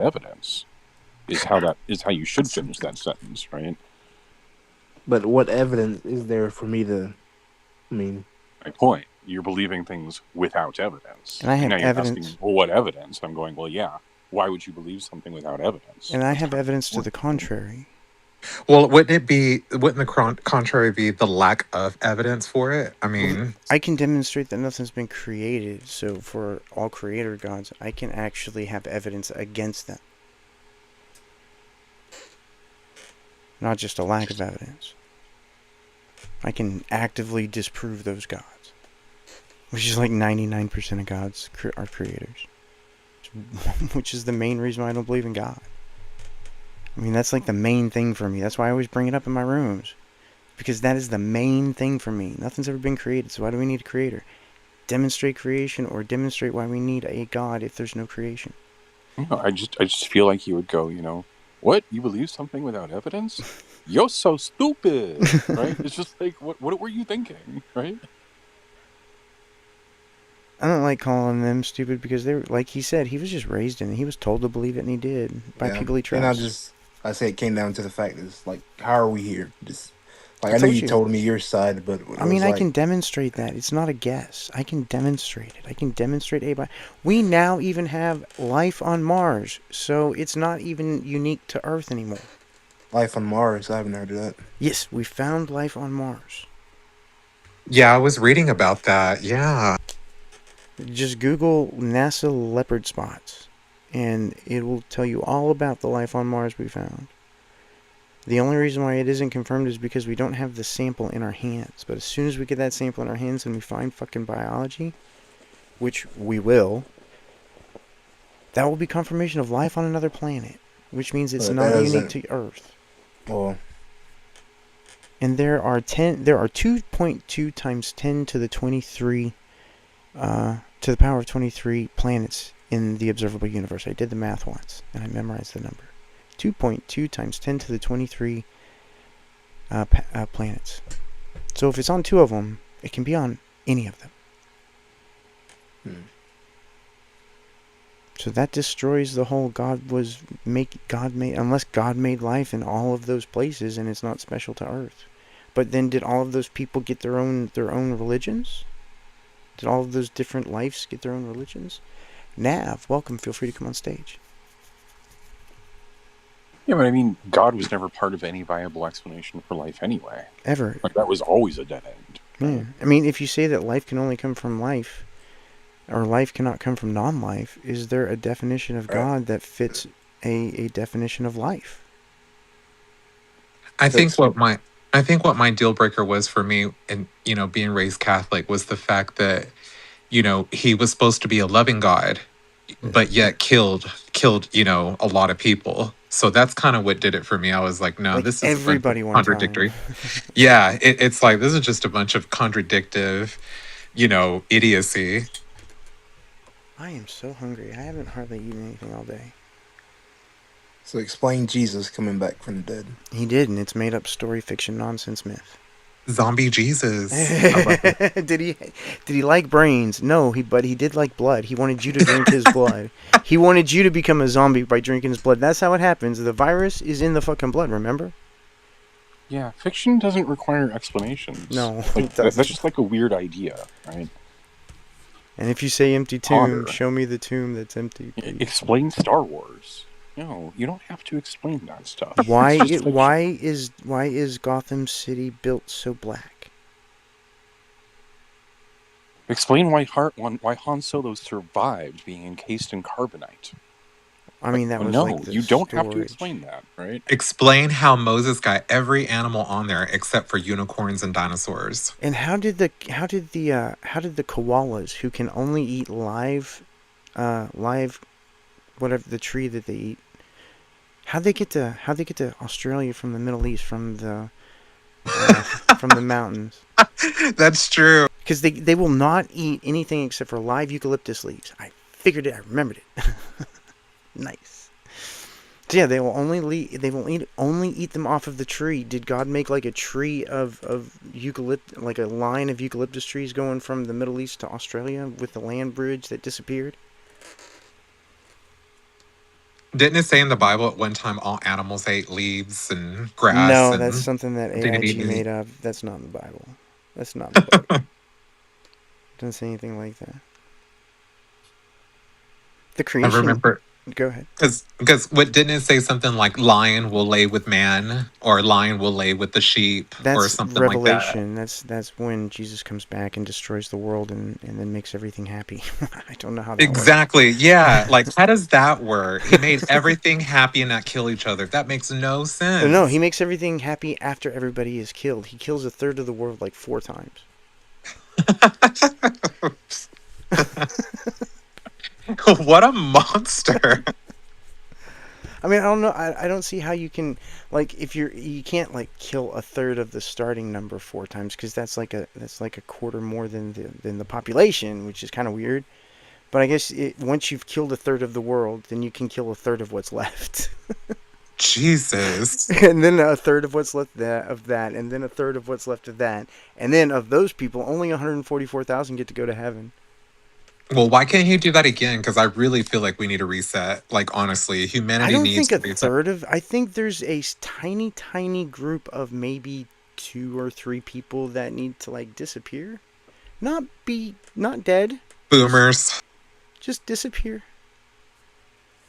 evidence is how you should finish that sentence, right? But what evidence is there for me to? I mean, My point. You're believing things without evidence. And I And have now you're asking, evidence. well, what evidence? I'm going, well, yeah. Why would you believe something without evidence? And I That's have kind evidence to of the contrary. Well, wouldn't the contrary be the lack of evidence for it? I mean, I can demonstrate that nothing's been created, so for all creator gods, I can actually have evidence against them. Not just a lack of evidence. I can actively disprove those gods. Which is like 99% of gods are creators. Which is the main reason why I don't believe in God. I mean, that's like the main thing for me. That's why I always bring it up in my rooms. Because that is the main thing for me. Nothing's ever been created, so why do we need a creator? Demonstrate creation or demonstrate why we need a God if there's no creation. I just feel like you would go, what? You believe something without evidence? You're so stupid, right? It's just like, what were you thinking, right? I don't like calling them stupid because they're, like he said, he was just raised in it. He was told to believe it and he did by yeah. people he And trusts. I say it came down to the fact is like, how are we here? Just like I I know told you you. told me your side, but it I mean, was I like, can demonstrate that. It's not a guess. I can demonstrate it. I can demonstrate a. We now even have life on Mars, so it's not even unique to Earth anymore. life on Mars. I haven't heard of that. Yes, we found life on Mars. yeah, I was reading about that. Yeah. Just Google NASA leopard spots, and it will tell you all about the life on Mars we found. The only reason why it isn't confirmed is because we don't have the sample in our hands. But as soon as we get that sample in our hands and we find fucking biology, which we will, that will be confirmation of life on another planet, which means it's But that not unique doesn't. to Earth. Well, And there are 2.2 times 10 to the 23 to the power of 23 planets in the observable universe. I did the math once and I memorized the number. 2.2 times 10 to the 23 planets. So if it's on two of them, it can be on any of them. hmm. So that destroys the whole God made unless God made life in all of those places and it's not special to Earth. But then did all of those people get their own religions? Did all of those different lives get their own religions? Nav, welcome. Feel free to come on stage. Yeah, but I mean, God was never part of any viable explanation for life anyway. Ever. Like, that was always a dead end. Right? Yeah. I mean, if you say that life can only come from life, or life cannot come from non-life, is there a definition of Right. God that fits a definition of life? I think That's what my I think what my deal breaker was for me and being raised Catholic was the fact that he was supposed to be a loving God but yet killed a lot of people. So that's kind of what did it for me. I was like, no, Like this is a bunch of everybody one time. contradictory. Yeah, it's like this is just a bunch of contradictive, idiocy. I am so hungry. I haven't hardly eaten anything all day. so explain Jesus coming back from the dead. He did, and it's made up story, fiction, nonsense, myth. Zombie Jesus. I love it. Did he like brains? No, but he did like blood. He wanted you to drink his blood. He wanted you to become a zombie by drinking his blood. That's how it happens. The virus is in the fucking blood, remember? Yeah, fiction doesn't require explanations. No, Like, it doesn't. that's just like a weird idea, right? And if you say empty tomb, show me the tomb that's empty. Explain Star Wars. No, you don't have to explain that stuff. Why It's just why is Gotham City built so black? explain why Han Solo survived being encased in carbonite. I mean, that was No, like the you don't have to storage. explain that, right? Explain how Moses got every animal on there except for unicorns and dinosaurs. And how did the koalas who can only eat live whatever the tree that they eat, how'd they get to Australia from the Middle East from the from the mountains? That's true. Because they will not eat anything except for live eucalyptus leaves. I figured it. I remembered it. Nice. So yeah, they will only eat them off of the tree. Did God make like a tree of eucalypt, like a line of eucalyptus trees going from the Middle East to Australia with the land bridge that disappeared? Didn't it say in the Bible at one time all animals ate leaves and grass No, that's and something that didn't eat AIG meat? made up. That's not in the Bible. That's not in the book. Doesn't say anything like that. The I creation. remember Go ahead. because what didn't it say something like lion will lay with man or lion will lay with the sheep or That's something like that? Revelation. That's when Jesus comes back and destroys the world and then makes everything happy. I don't know how that works. Exactly. Yeah. Like, how does that work? He made everything happy and not kill each other. That makes no No, he sense. makes everything happy after everybody is killed. He kills a third of the world like 4 times. What a monster. I mean, I don't know. I don't see how you can, like, if you can't like kill a third of the starting number 4 times, because that's like a quarter more than the population, which is kind of weird. But I guess once you've killed a third of the world, then you can kill a third of what's left. Jesus. And then a third of what's left of that, and then a third of what's left of that, and then of those people, only 144,000 get to go to heaven. Well, why can't he do that again? Because I really feel like we need a reset. Like, honestly, I humanity don't needs think a a reset. third of. I think there's a tiny, tiny group of maybe 2 or 3 people that need to like disappear, not dead, Boomers. just disappear.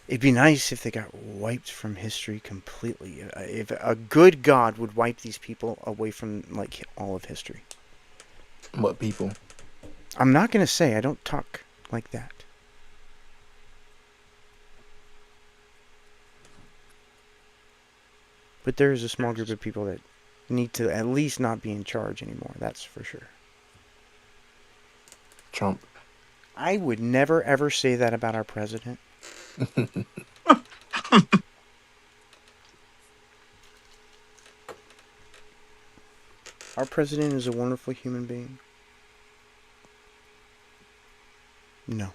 It'd be nice if they got wiped from history completely. If a good God would wipe these people away from like all of history. What people? I'm not gonna say. I don't talk like that. But there is a small group of people that need to at least not be in charge anymore. That's for sure. Trump. I would never ever say that about our president. Our president is a wonderful human being. No,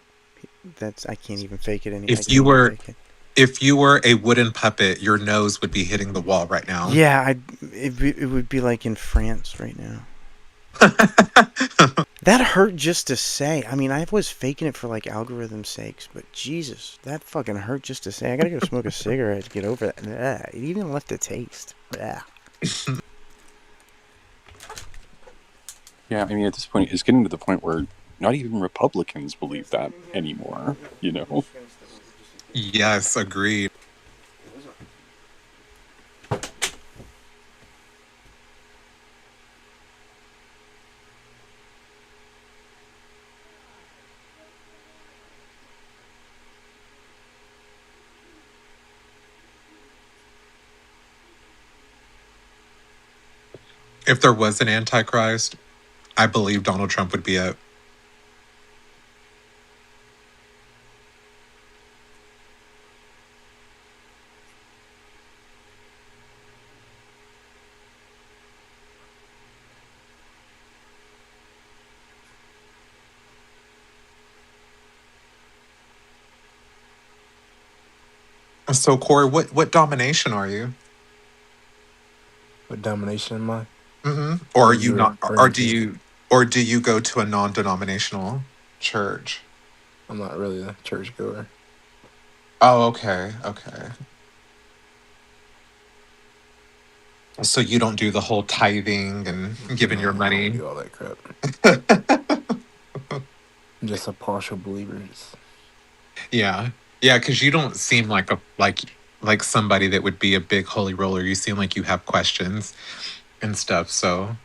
I can't even fake it I If can't you even were fake it. if you were a wooden puppet, your nose would be hitting the wall right now. Yeah, it would be like in France right now. That hurt just to say. I mean, I was faking it for like algorithm sakes, but Jesus, that fucking hurt just to say. I gotta go smoke a cigarette to get over that. Ugh, it even left a taste. Ugh. Yeah, I mean, at this point, it's getting to the point where not even Republicans believe that anymore, you know? Yes, agreed. If there was an antichrist, I believe Donald Trump would be it. So, Corey, what domination are you? What domination am I? Or What are are you you not? Or referring do to? you go to a non-denominational church? I'm not really a churchgoer. Oh, okay, okay. So you don't do the whole tithing and giving your No, I don't money. do all that crap. I'm just a partial believer. Yeah, yeah, because you don't seem like like somebody that would be a big holy roller. You seem like you have questions and stuff. So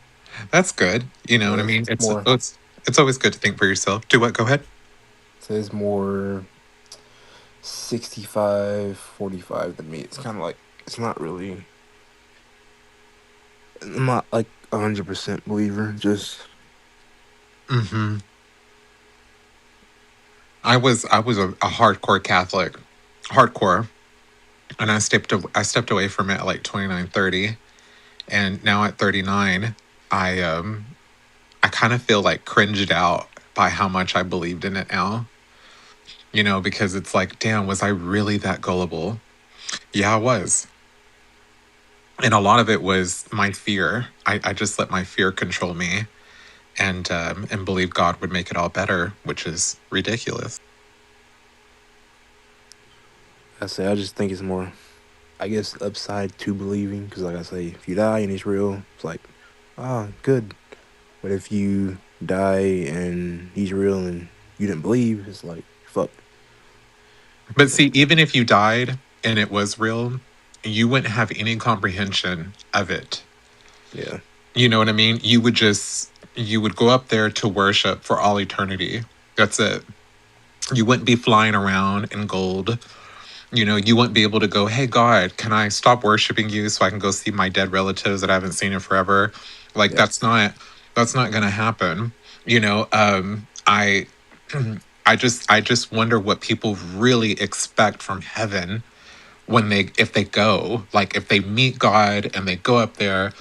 that's good. You know what I It's mean? more. It's always good to think for yourself. Do what? Go ahead. It's more 65-45 than me. It's kind of like it's not really. I'm not like 100% believer. Just Mm-hmm. I was a hardcore Catholic, hardcore, and I stepped away from it at like 29, 30, and now at 39, I kind of feel like cringed out by how much I believed in it now. You know, because it's like, damn, was I really that gullible? Yeah, I was. And a lot of it was my fear. I just let my fear control me and believe God would make it all better, which is ridiculous. I say I just think it's more, I guess, upside to believing. Because like I say, if you die and it's real, it's like, ah, good. But if you die and he's real and you didn't believe, it's like fuck. But So see, even if you died and it was real, you wouldn't have any comprehension of it. yeah, You know what I mean? You would go up there to worship for all eternity. That's it. You wouldn't be flying around in gold. You wouldn't be able to go, "Hey God, can I stop worshiping you so I can go see my dead relatives that I haven't seen in forever?" Like yeah. that's not going to happen. I I just wonder what people really expect from heaven when if they go, like if they meet God and they go up there.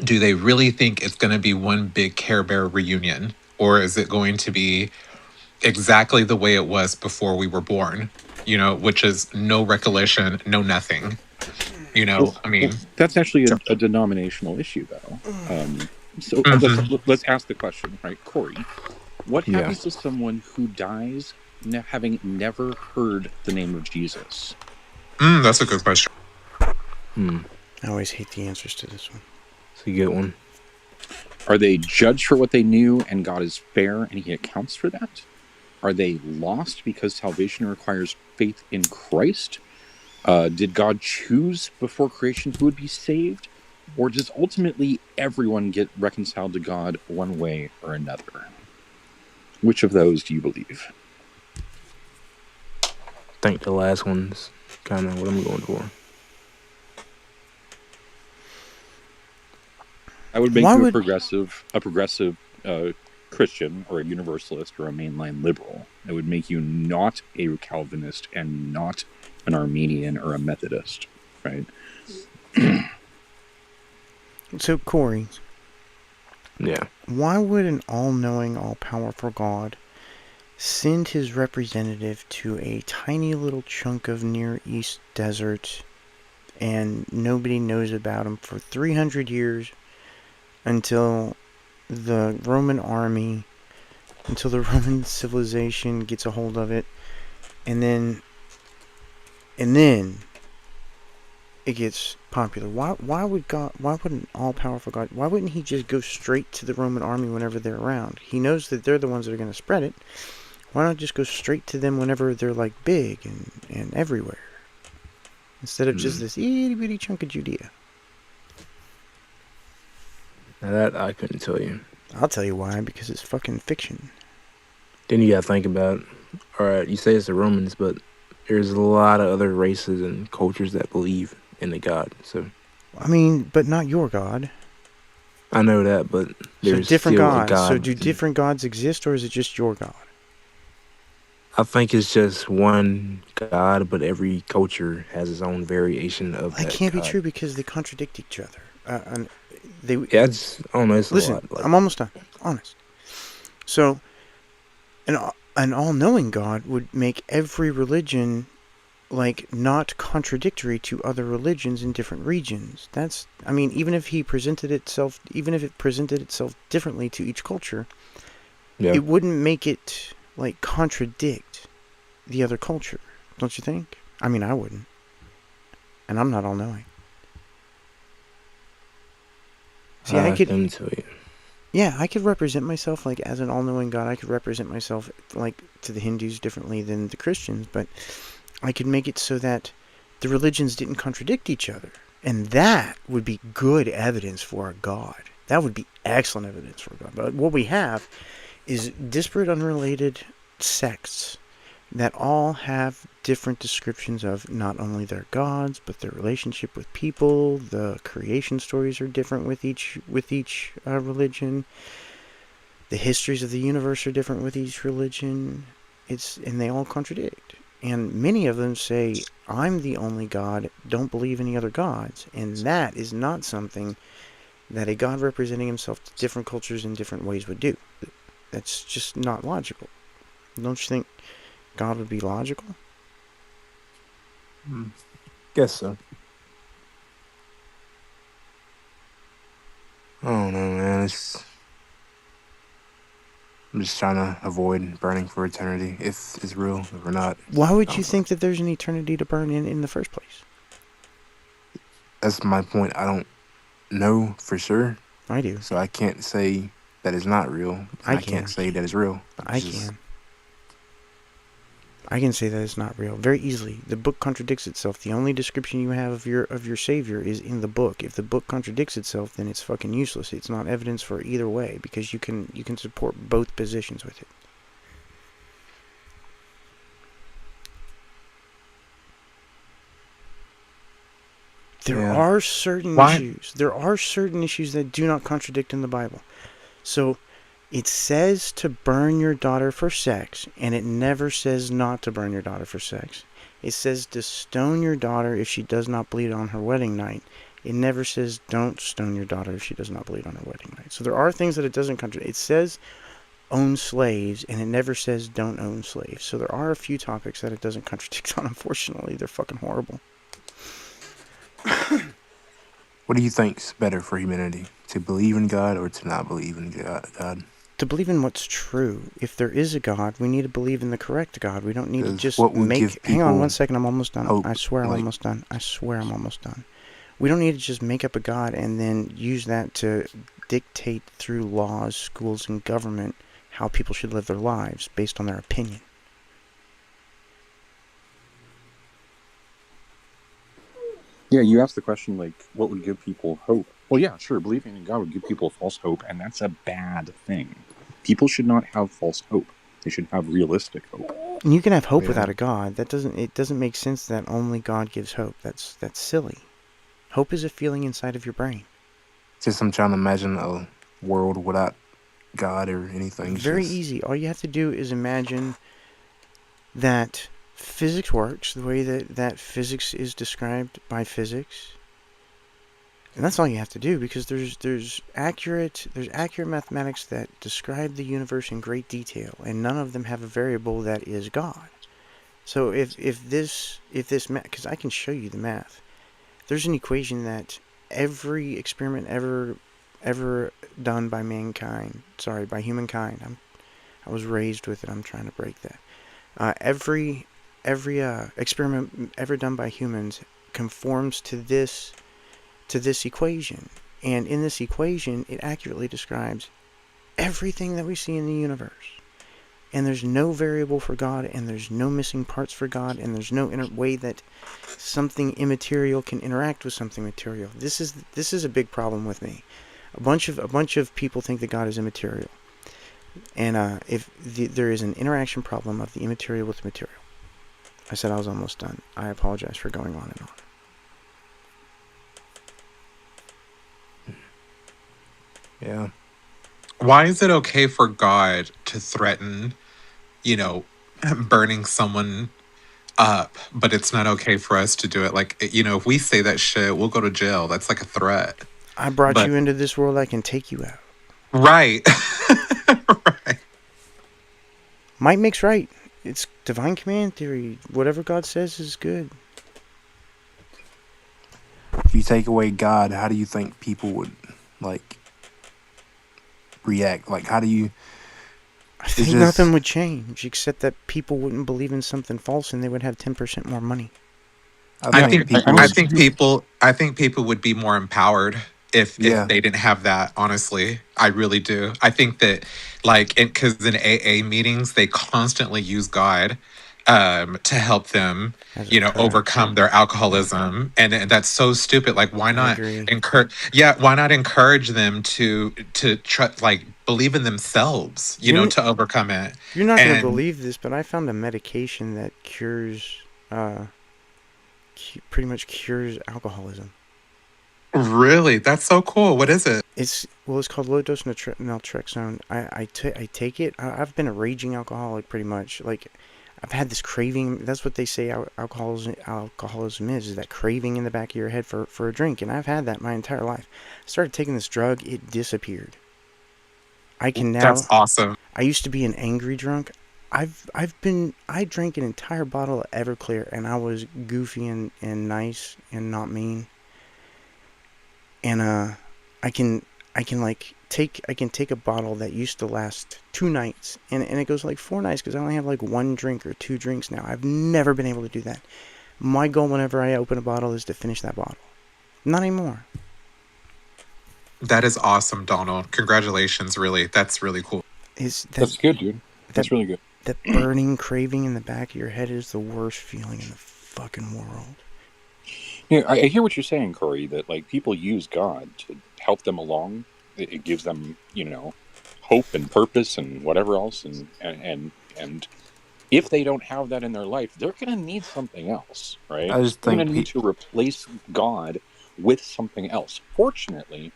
Do they really think it's going to be one big Care Bear reunion, or is it going to be exactly the way it was before we were born? Which is no recollection, no nothing. Well, I well, mean, that's actually a denominational issue, though. So let's mhm. let's ask the question, right, Corey? What Yeah. happens to someone who dies having never heard the name of Jesus? That's a good question. Hmm. I always hate the answers to this one. It's a good one. Are they judged for what they knew, and God is fair and He accounts for that? Are they lost because salvation requires faith in Christ? Did God choose before creation who would be saved? Or does ultimately everyone get reconciled to God one way or another? Which of those do you believe? I think the last one's kind of what I'm going for. I would make Why you a would progressive Christian or a universalist or a mainline liberal. It would make you not a Calvinist and not an Armenian or a Methodist, right? so Corey? Yeah. Why would an all-knowing, all-powerful God send his representative to a tiny little chunk of Near East desert and nobody knows about him for 300 years until the Roman army, until the Roman civilization gets a hold of it, and then it gets popular? Why would an all-powerful God, why wouldn't he just go straight to the Roman army whenever they're around? He knows that they're the ones that are going to spread it. Why not just go straight to them whenever they're like big and everywhere, instead of just this itty bitty chunk of Judea? Now that I couldn't tell you. I'll tell you why, because it's fucking fiction. Then you gotta think about, all right, you say it's the Romans, but there's a lot of other races and cultures that believe in the God. So I mean, but not your God. I know that, but So there's different still a gods. So God. do different gods exist, or is it just your God? I think it's just one God, but every culture has its own variation of That that can't be God. true because they contradict each other. And they Yeah, I don't know, it's a listen. lot. Like, I'm almost done. Honest. So an all-knowing God would make every religion like not contradictory to other religions in different regions. That's, I mean, even if it presented itself differently to each culture, yeah, it wouldn't make it like contradict the other culture, don't you think? I mean, I wouldn't, and I'm not all-knowing. See, I I could, couldn't tell you. yeah, I could represent myself like as an all-knowing God. I could represent myself like to the Hindus differently than the Christians, but I could make it so that the religions didn't contradict each other. And that would be good evidence for a God. That would be excellent evidence for a God. But what we have is disparate, unrelated sects that all have different descriptions of not only their gods, but their relationship with people. The creation stories are different with each religion. The histories of the universe are different with each religion. And they all contradict. And many of them say, I'm the only God, don't believe any other gods. And that is not something that a God representing himself to different cultures in different ways would do. That's just not logical. Don't you think God would be logical? Guess so. I don't know, man. I'm just trying to avoid burning for eternity, if it's real, if we're not. Why would I you don't know. think that there's an eternity to burn in the first place? That's my point. I don't know for sure, I do. so I can't say that it's not real, and I I can't can. say that it's real. I'm I just can. I can say that it's not real very easily. The book contradicts itself. The only description you have of your savior is in the book. If the book contradicts itself, then it's fucking useless. It's not evidence for either way because you can support both positions with it. There yeah. are certain Why? issues. There are certain issues that do not contradict in the Bible. So it says to burn your daughter for sex, and it never says not to burn your daughter for sex. It says to stone your daughter if she does not bleed on her wedding night. It never says don't stone your daughter if she does not bleed on her wedding night. So there are things that it doesn't contradict. It says own slaves, and it never says don't own slaves. So there are a few topics that it doesn't contradict on. Unfortunately, they're fucking horrible. What do you think's better for humanity? To believe in God or to not believe in God? To believe in what's true. If there is a God, we need to believe in the correct God. We don't need to Because just what would give make... Hang on people 1 second, I'm almost done. hope, I swear I'm like, almost done. I swear I'm almost done. We don't need to just make up a God and then use that to dictate through laws, schools, and government how people should live their lives based on their opinion. Yeah, you asked the question, like, what would give people hope? Well, yeah, sure, believing in God would give people false hope, and that's a bad thing. People should not have false hope. They should have realistic hope. And you can have hope Yeah. without a God. It doesn't make sense that only God gives hope. That's silly. Hope is a feeling inside of your brain. just I'm trying to imagine a world without God or anything. It's Very just, easy. All you have to do is imagine that physics works the way that physics is described by physics. And that's all you have to do, because there's accurate mathematics that describe the universe in great detail, and none of them have a variable that is God. So if this because I can show you the math. There's an equation that every experiment ever done by humankind. I was raised with it. I'm trying to break that. Every experiment ever done by humans conforms to this equation, and in this equation, it accurately describes everything that we see in the universe. And there's no variable for God, and there's no missing parts for God, and there's no way that something immaterial can interact with something material. This is a big problem with me. A bunch of people think that God is immaterial, and there is an interaction problem of the immaterial with the material. I said I was almost done. I apologize for going on and on. yeah. Why is it okay for God to threaten, burning someone up, but it's not okay for us to do it? Like, if we say that shit, we'll go to jail. That's like a threat. I brought But you into this world. I can take you out. right. Right. Might makes right. It's divine command theory. Whatever God says is good. If you take away God, how do you think people would like react? Like, how do you? I think nothing would change except that people wouldn't believe in something false, and they would have 10% more money. I think people I would. think people would be more empowered if Yeah, they didn't have that. Honestly, I really do. I think that, like, because in AA meetings they constantly use God to help them, As a crutch. overcome their alcoholism, and that's so stupid. Like, why I not agree. encourage? Yeah, why not encourage them to try, like, believe in themselves, to overcome it. You're not going to And believe this, but I found a medication that cures, pretty much cures alcoholism. really, that's so cool. What is it? It's called low dose naltrexone. I take it. I've been a raging alcoholic pretty much. Like, I've had this craving. That's what they say alcoholism is that craving in the back of your head for a drink. And I've had that my entire life. I started taking this drug. It disappeared. I can now. That's awesome. I used to be an angry drunk. I drank an entire bottle of Everclear, and I was goofy and nice and not mean. And I can like take a bottle that used to last 2 nights, and it goes like 4 nights because I only have like 1 drink or 2 drinks now. I've never been able to do that. My goal whenever I open a bottle is to finish that bottle. Not anymore. That is awesome, Donald. Congratulations, really. That's really cool. Is That's good, dude. That's really good. that burning craving in the back of your head is the worst feeling in the fucking world. Yeah, I hear what you're saying, Corey. That like people use God to help them along. It gives them, hope and purpose and whatever else. And if they don't have that in their life, they're going to need something else, right? I just They're going think to need to replace God with something else. Fortunately,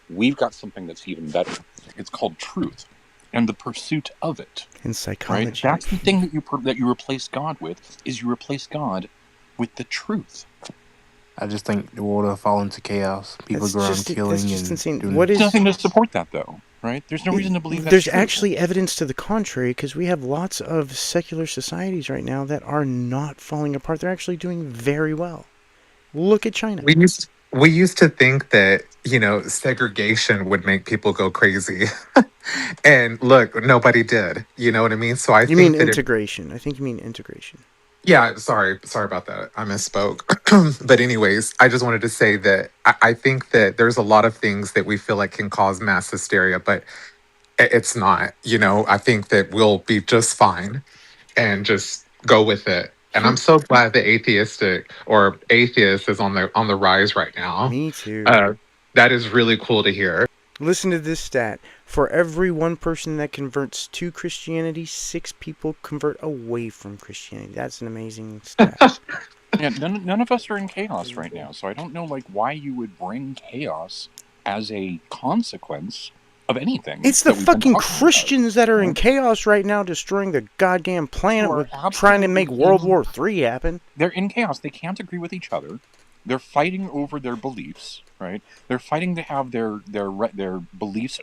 we've got something that's even better. It's called truth and the pursuit of it. In psychology, Right? That's the thing that you replace God with. Is you replace God with the truth. I just think the world will fall into chaos. People go around killing that's just and insane. doing. What There's is nothing to support that, though, right? There's no reason to believe that's there's true. actually evidence to the contrary because we have lots of secular societies right now that are not falling apart. They're actually doing very well. Look at China. We used to think that, segregation would make people go crazy. And look, nobody did. You know what I mean? So I You mean think that integration? I think you mean integration. yeah, sorry about that. I misspoke. But anyways, I just wanted to say that I think that there's a lot of things that we feel like can cause mass hysteria, but it's not. I think that we'll be just fine and just go with it. And I'm so glad the atheist is on the rise right now. Me too. That is really cool to hear. Listen to this stat. For every one person that converts to Christianity, 6 people convert away from Christianity. That's an amazing stat. Yeah, none of us are in chaos right now, so I don't know why you would bring chaos as a consequence of anything. It's the fucking Christians that are in chaos right now, destroying the goddamn planet with trying to make World War III happen. They're in chaos. They can't agree with each other. They're fighting over their beliefs, right? They're fighting to have their beliefs,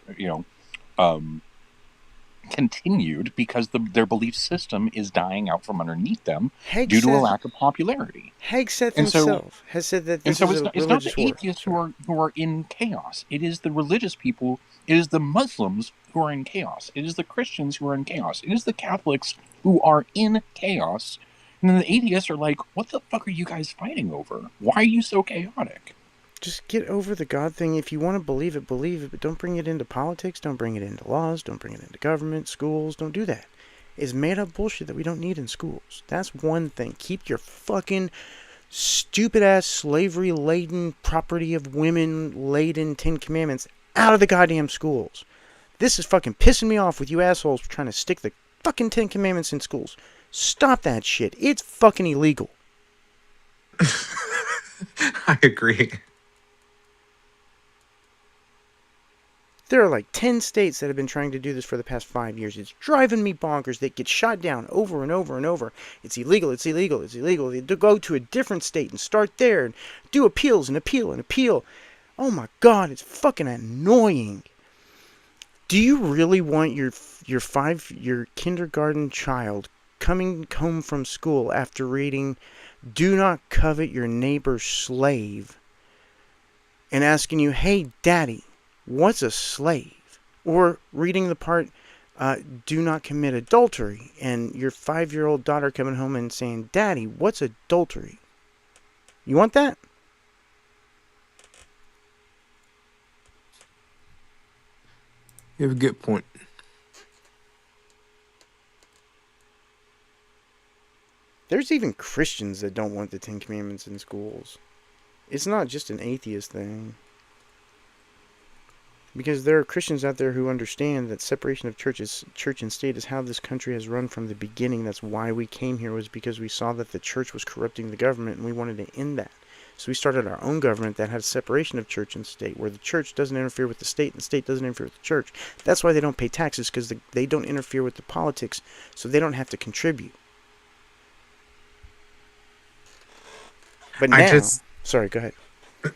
continued because their belief system is dying out from underneath them due to a lack of popularity. Hegseth himself has said that this is a it's not the religious war. atheists who are in chaos. It is the religious people. It is the Muslims who are in chaos. It is the Christians who are in chaos. It is the Catholics who are in chaos. And then the atheists are like, what the fuck are you guys fighting over? Why are you so chaotic? Just get over the God thing. If you want to believe it, but don't bring it into politics. Don't bring it into laws. Don't bring it into government, schools. Don't do that. It's made up bullshit that we don't need in schools. That's one thing. Keep your fucking stupid-ass slavery-laden, property of women-laden 10 Commandments out of the goddamn schools. This is fucking pissing me off with you assholes trying to stick the fucking 10 Commandments in schools. Stop that shit. It's fucking illegal. I agree. There are like 10 states that have been trying to do this for the past 5 years. It's driving me bonkers. They get shot down over and over and over. It's illegal, it's illegal, it's illegal. They go to a different state and start there and do appeals and appeal and appeal. Oh my God, it's fucking annoying. Do you really want your kindergarten child coming home from school after reading "Do not covet your neighbor's slave" and asking you, "Hey, Daddy, what's a slave?" Or reading the part, "Do not commit adultery," and your 5-year-old daughter coming home and saying, "Daddy, what's adultery?" You want that? You have a good point. There's even Christians that don't want the 10 Commandments in schools. It's not just an atheist thing. Because there are Christians out there who understand that separation of church and state is how this country has run from the beginning. That's why we came here, was because we saw that the church was corrupting the government and we wanted to end that. So we started our own government that had separation of church and state, where the church doesn't interfere with the state and the state doesn't interfere with the church. That's why they don't pay taxes, because they don't interfere with the politics, so they don't have to contribute. But now... Sorry, go ahead.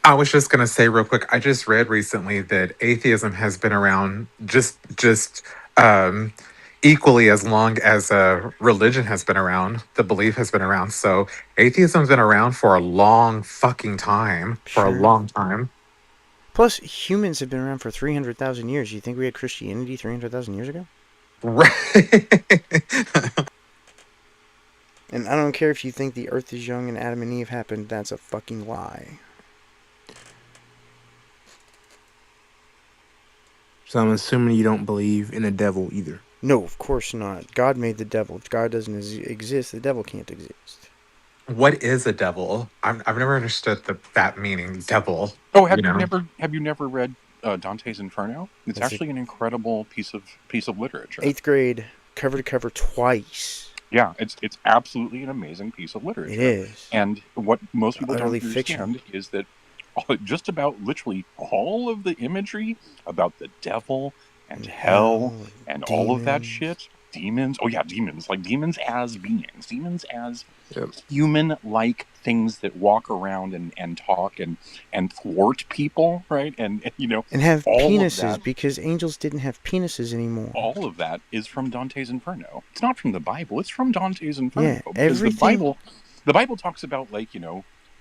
I was just gonna say real quick. I just read recently that atheism has been around just equally as long as religion has been around. The belief has been around. So atheism's been around for a long fucking time. For a long time. Plus, humans have been around for 300,000 years. You think we had Christianity 300,000 years ago? Right. And I don't care if you think the Earth is young and Adam and Eve happened. That's a fucking lie. So I'm assuming you don't believe in a devil either. No, of course not. God made the devil. If God doesn't exist, the devil can't exist. What is a devil? I've never understood that meaning, devil. Oh, You know, have you never read Dante's Inferno? It's That's actually an incredible piece of literature. 8th grade, cover to cover twice. Yeah, it's absolutely an amazing piece of literature. It is. And what most people Utterly don't understand is that just about literally all of the imagery about the devil and hell and all of that shit, demons. Oh yeah, demons. Like demons as beings, demons as human-like things that walk around and talk and thwart people, right? And and have all penises because angels didn't have penises anymore. All of that is from Dante's Inferno. It's not from the Bible. It's from Dante's Inferno. Yeah, because everything. The Bible talks about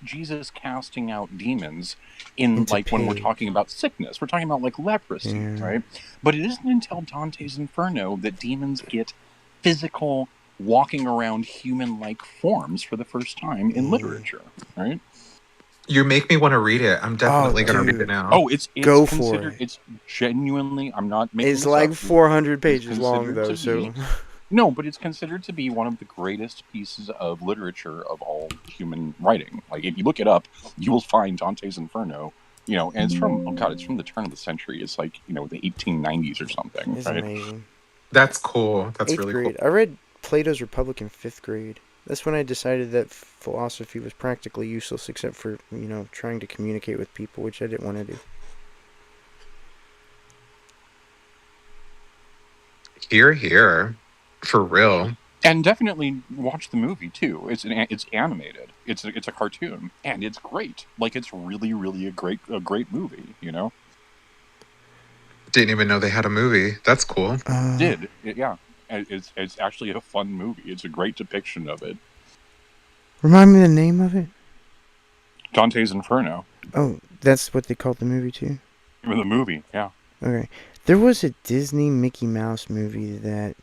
Jesus casting out demons in when we're talking about sickness. We're talking about leprosy, right? But it isn't until Dante's Inferno that demons get physical, walking around human-like forms for the first time in literature, right? you make me want to read it. I'm definitely going to read it now. Oh, it's Go considered. for it. It's genuinely. I'm not making. It's like 400 pages long, though. No, but it's considered to be one of the greatest pieces of literature of all human writing. Like, if you look it up, you will find Dante's Inferno. And it's from it's from the turn of the century. It's the 1890s or something. It's right? amazing. That's cool. That's 8th really grade. cool. I read Plato's Republic in 5th grade. That's when I decided that philosophy was practically useless except for, trying to communicate with people, which I didn't want to do. Here. For real. And definitely watch the movie too. It's animated. It's a cartoon, and it's great. It's really, really a great movie. Didn't even know they had a movie. That's cool. Yeah. It's actually a fun movie. It's a great depiction of it. Remind me the name of it? Dante's Inferno. Oh, that's what they called the movie too? The movie, yeah. Okay. There was a Disney Mickey Mouse movie that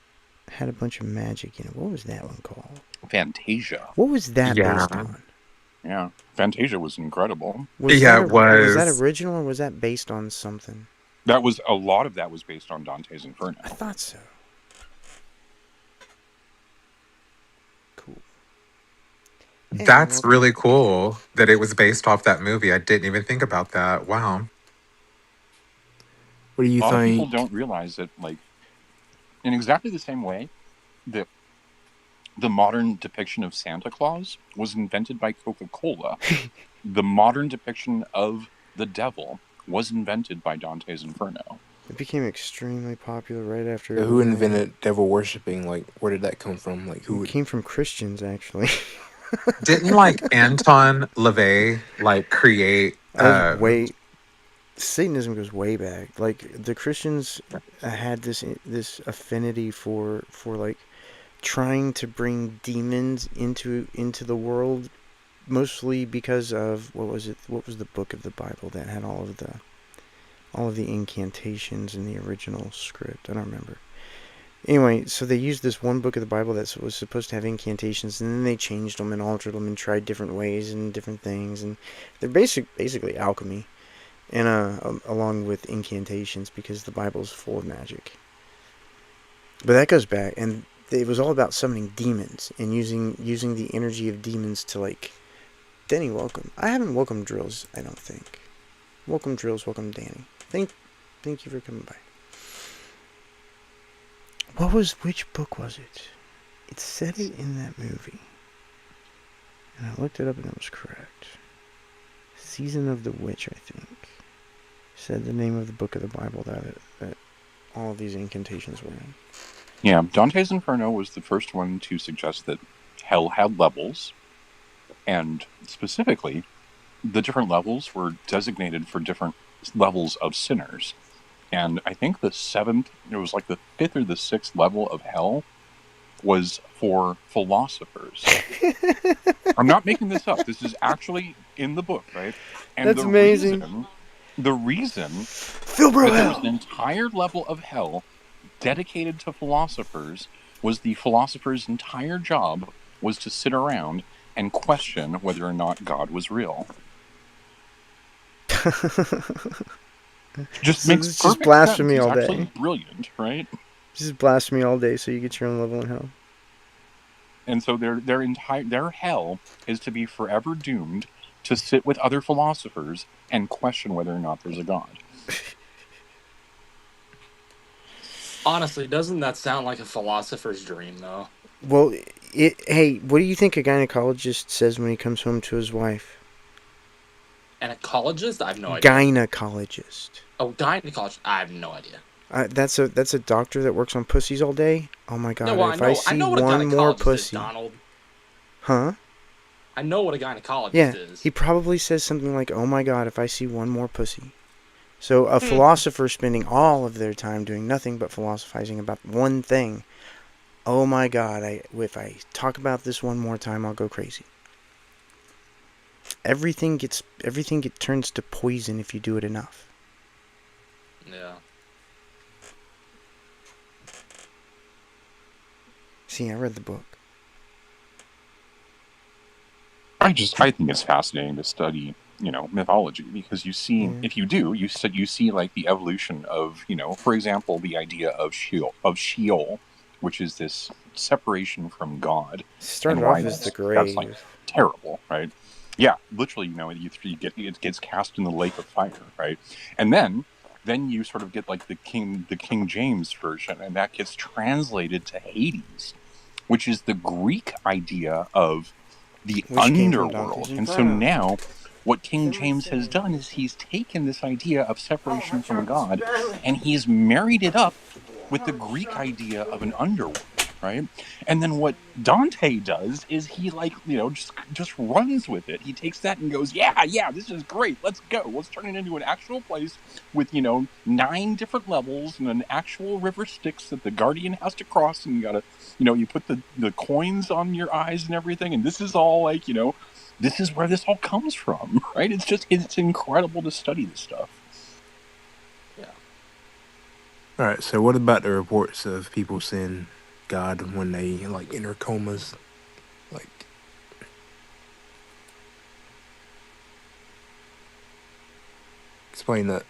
had a bunch of magic in it. What was that one called? Fantasia. What was that based on? Yeah. Fantasia was incredible. Was that original or was that based on something? A lot of that was based on Dante's Inferno. I thought so. Cool. That's really cool that it was based off that movie. I didn't even think about that. Wow. What do you think? A lot of people don't realize that, in exactly the same way that the modern depiction of Santa Claus was invented by Coca-Cola, the modern depiction of the devil was invented by Dante's Inferno. It became extremely popular right after. So who invented devil worshipping? Where did that come from? It came from Christians, actually. Didn't Anton LaVey create? Satanism goes way back. The Christians had this affinity for trying to bring demons into the world, mostly because of what was the book of the Bible that had all of the incantations in the original script? I don't remember. Anyway, so they used this one book of the Bible that was supposed to have incantations, and then they changed them and altered them and tried different ways and different things, and they're basically alchemy, and along with incantations, because the Bible's full of magic. But that goes back, and it was all about summoning demons and using the energy of demons to Danny, welcome. I haven't welcomed Drills, I don't think. Welcome Drills, welcome Danny. Thank you for coming by. Which book was it? It said it in that movie. And I looked it up and it was correct. Season of the Witch, I think. Said the name of the book of the Bible that all of these incantations were in. Yeah, Dante's Inferno was the first one to suggest that hell had levels, and specifically, the different levels were designated for different levels of sinners. And I think the 5th or the 6th level of hell was for philosophers. I'm not making this up. This is actually in the book, right? And That's amazing. The reason Philbro that there was an hell. entire level of hell dedicated to philosophers was the philosopher's entire job was to sit around and question whether or not God was real. Just So makes it's just perfect sense. blasphemy He's all actually day. brilliant, right? Just blasphemy all day so you get your own level in hell. And so their hell is to be forever doomed to sit with other philosophers and question whether or not there's a God. Honestly, doesn't that sound like a philosopher's dream, though? Well, hey, what do you think a gynecologist says when he comes home to his wife? An ecologist? I have no idea. Gynecologist. Oh, gynecologist? I have no idea. That's a doctor that works on pussies all day. Oh my god! No, well, If I I see know what a one more gynecologist is, pussy, Donald. huh? I know what a gynecologist Yeah, is. he probably says something like, "Oh my god! If I see one more pussy." So a Hmm. philosopher spending all of their time doing nothing but philosophizing about one thing. Oh my god! If I talk about this one more time, I'll go crazy. Everything turns to poison if you do it enough. Yeah. See, I read the book. I think it's fascinating to study, mythology, because you see, if you do, you see like the evolution of, for example, the idea of Sheol, which is this separation from God, Started and why off as the that's like grave. terrible, right? Yeah, literally, it gets cast in the lake of fire, right? And then you sort of get like the King James version, and that gets translated to Hades, which is the Greek idea of the Which came from Dante's underworld. And so Inferno. now what King James has done is he's taken this idea of separation from God and he's married it up with the Greek idea of an underworld, right? And then what Dante does is he just runs with it. He takes that and goes, yeah, this is great. Let's go. Let's turn it into an actual place with 9 different levels and an actual river Styx that the guardian has to cross, and you gotta, you put the coins on your eyes and everything, and this is all like, this is where this all comes from, right? It's incredible to study this stuff. Yeah. All right. So what about the reports of people seeing God when they like enter comas? Like, explain that.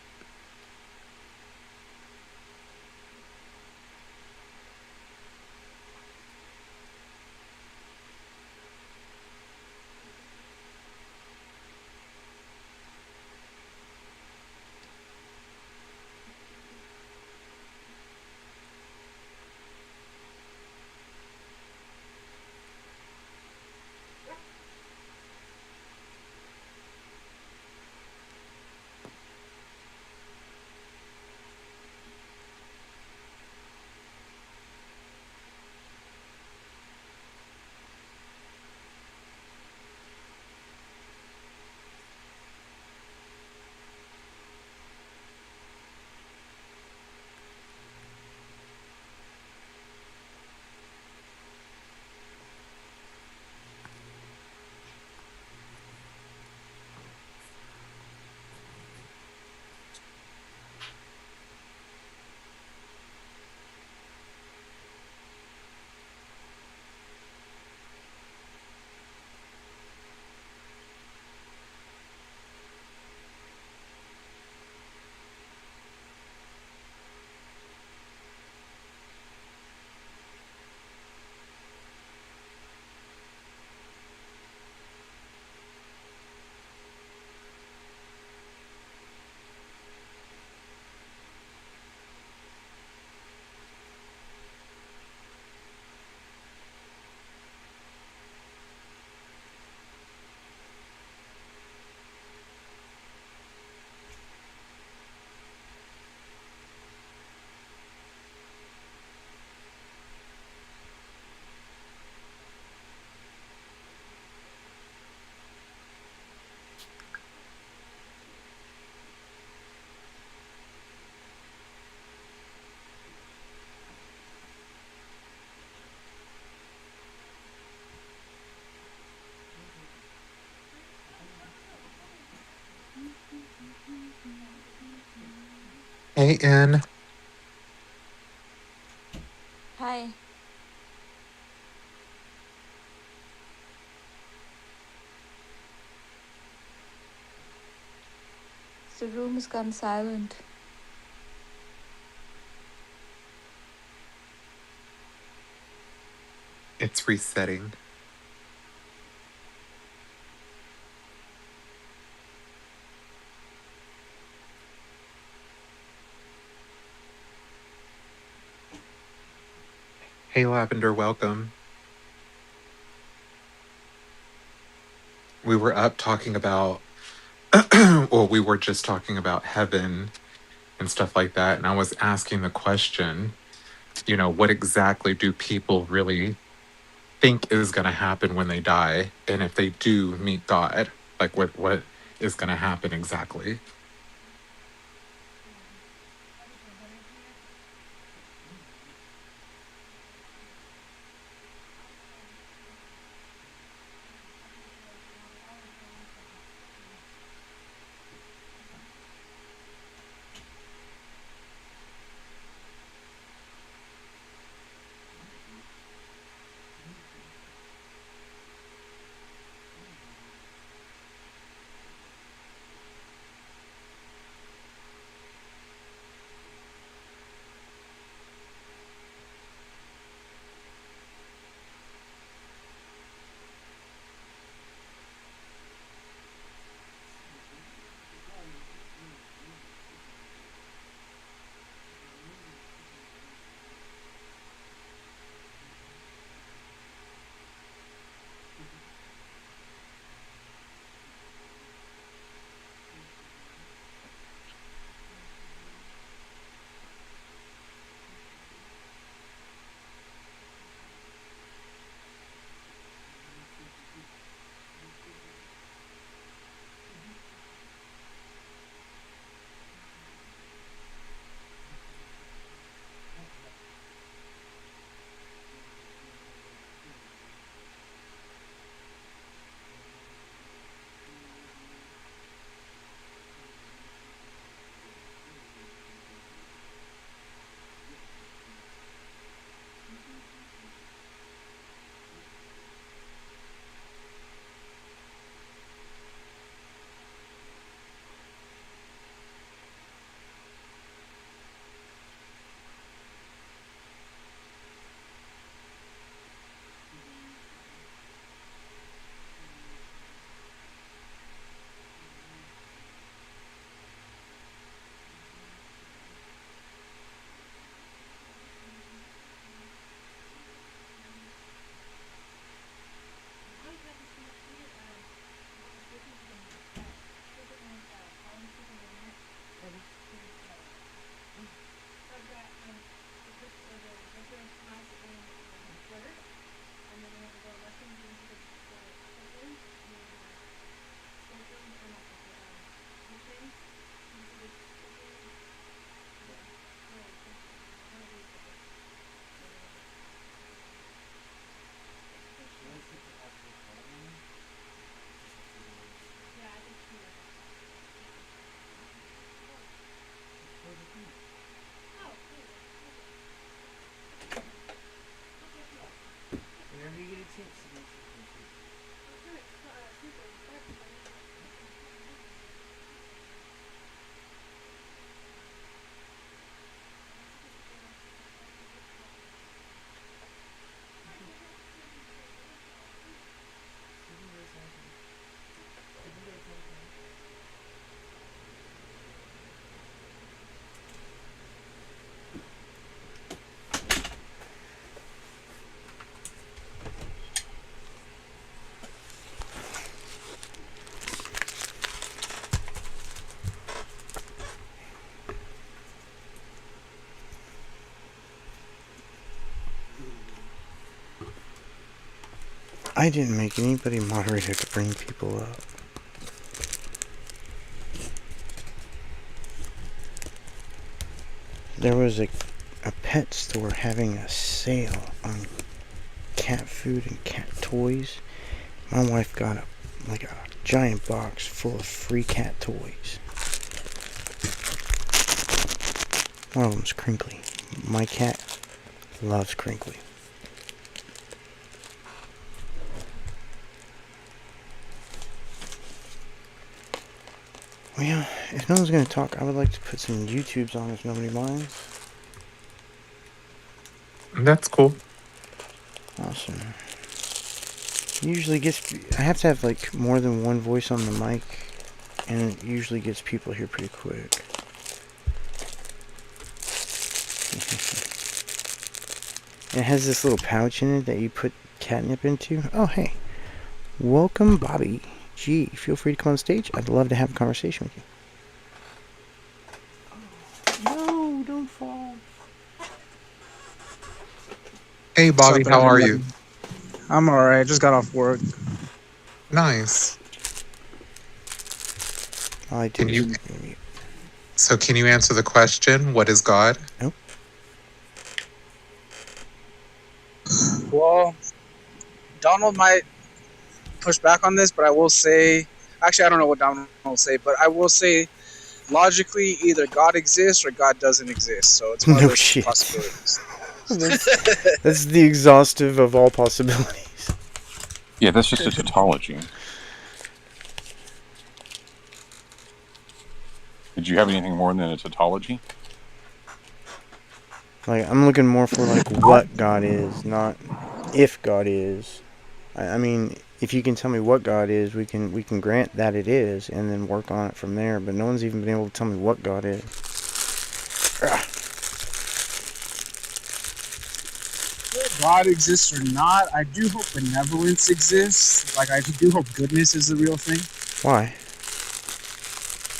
Hey, Ann. Hi. The room has gone silent. It's resetting. Hey, Lavender, welcome. We were up talking about, well, we were just talking about heaven and stuff like that. And I was asking the question, what exactly do people really think is going to happen when they die? And if they do meet God, like what is going to happen exactly? I didn't make anybody moderator to bring people up. There was a pet store having a sale on cat food and cat toys. My wife got a giant box full of free cat toys. One of them's Crinkly. My cat loves Crinkly. Well, yeah, if no one's going to talk, I would like to put some YouTubes on if nobody minds. That's cool. Awesome. Usually gets... I have to have, like, more than one voice on the mic, and it usually gets people here pretty quick. It has this little pouch in it that you put catnip into. Oh, hey. Welcome, Bobby G. Feel free to come on stage. I'd love to have a conversation with you. No, don't fall. Hey, Bobby, how are you? I'm alright. Just got off work. Nice. All I do Can is... you? So, can you answer the question? What is God? Nope. Well, Donald might push back on this, but I will say, actually, I don't know what Donald will say, but I will say, logically, either God exists or God doesn't exist. So it's one No of those shit. possibilities. That's the exhaustive of all possibilities. Yeah, that's just a tautology. Did you have anything more than a tautology? Like, I'm looking more for, like, what God is, not if God is. I mean, if you can tell me what God is, we can grant that it is, and then work on it from there. But no one's even been able to tell me what God is. God exists or not, I do hope benevolence exists. Like, I do hope goodness is the real thing. Why?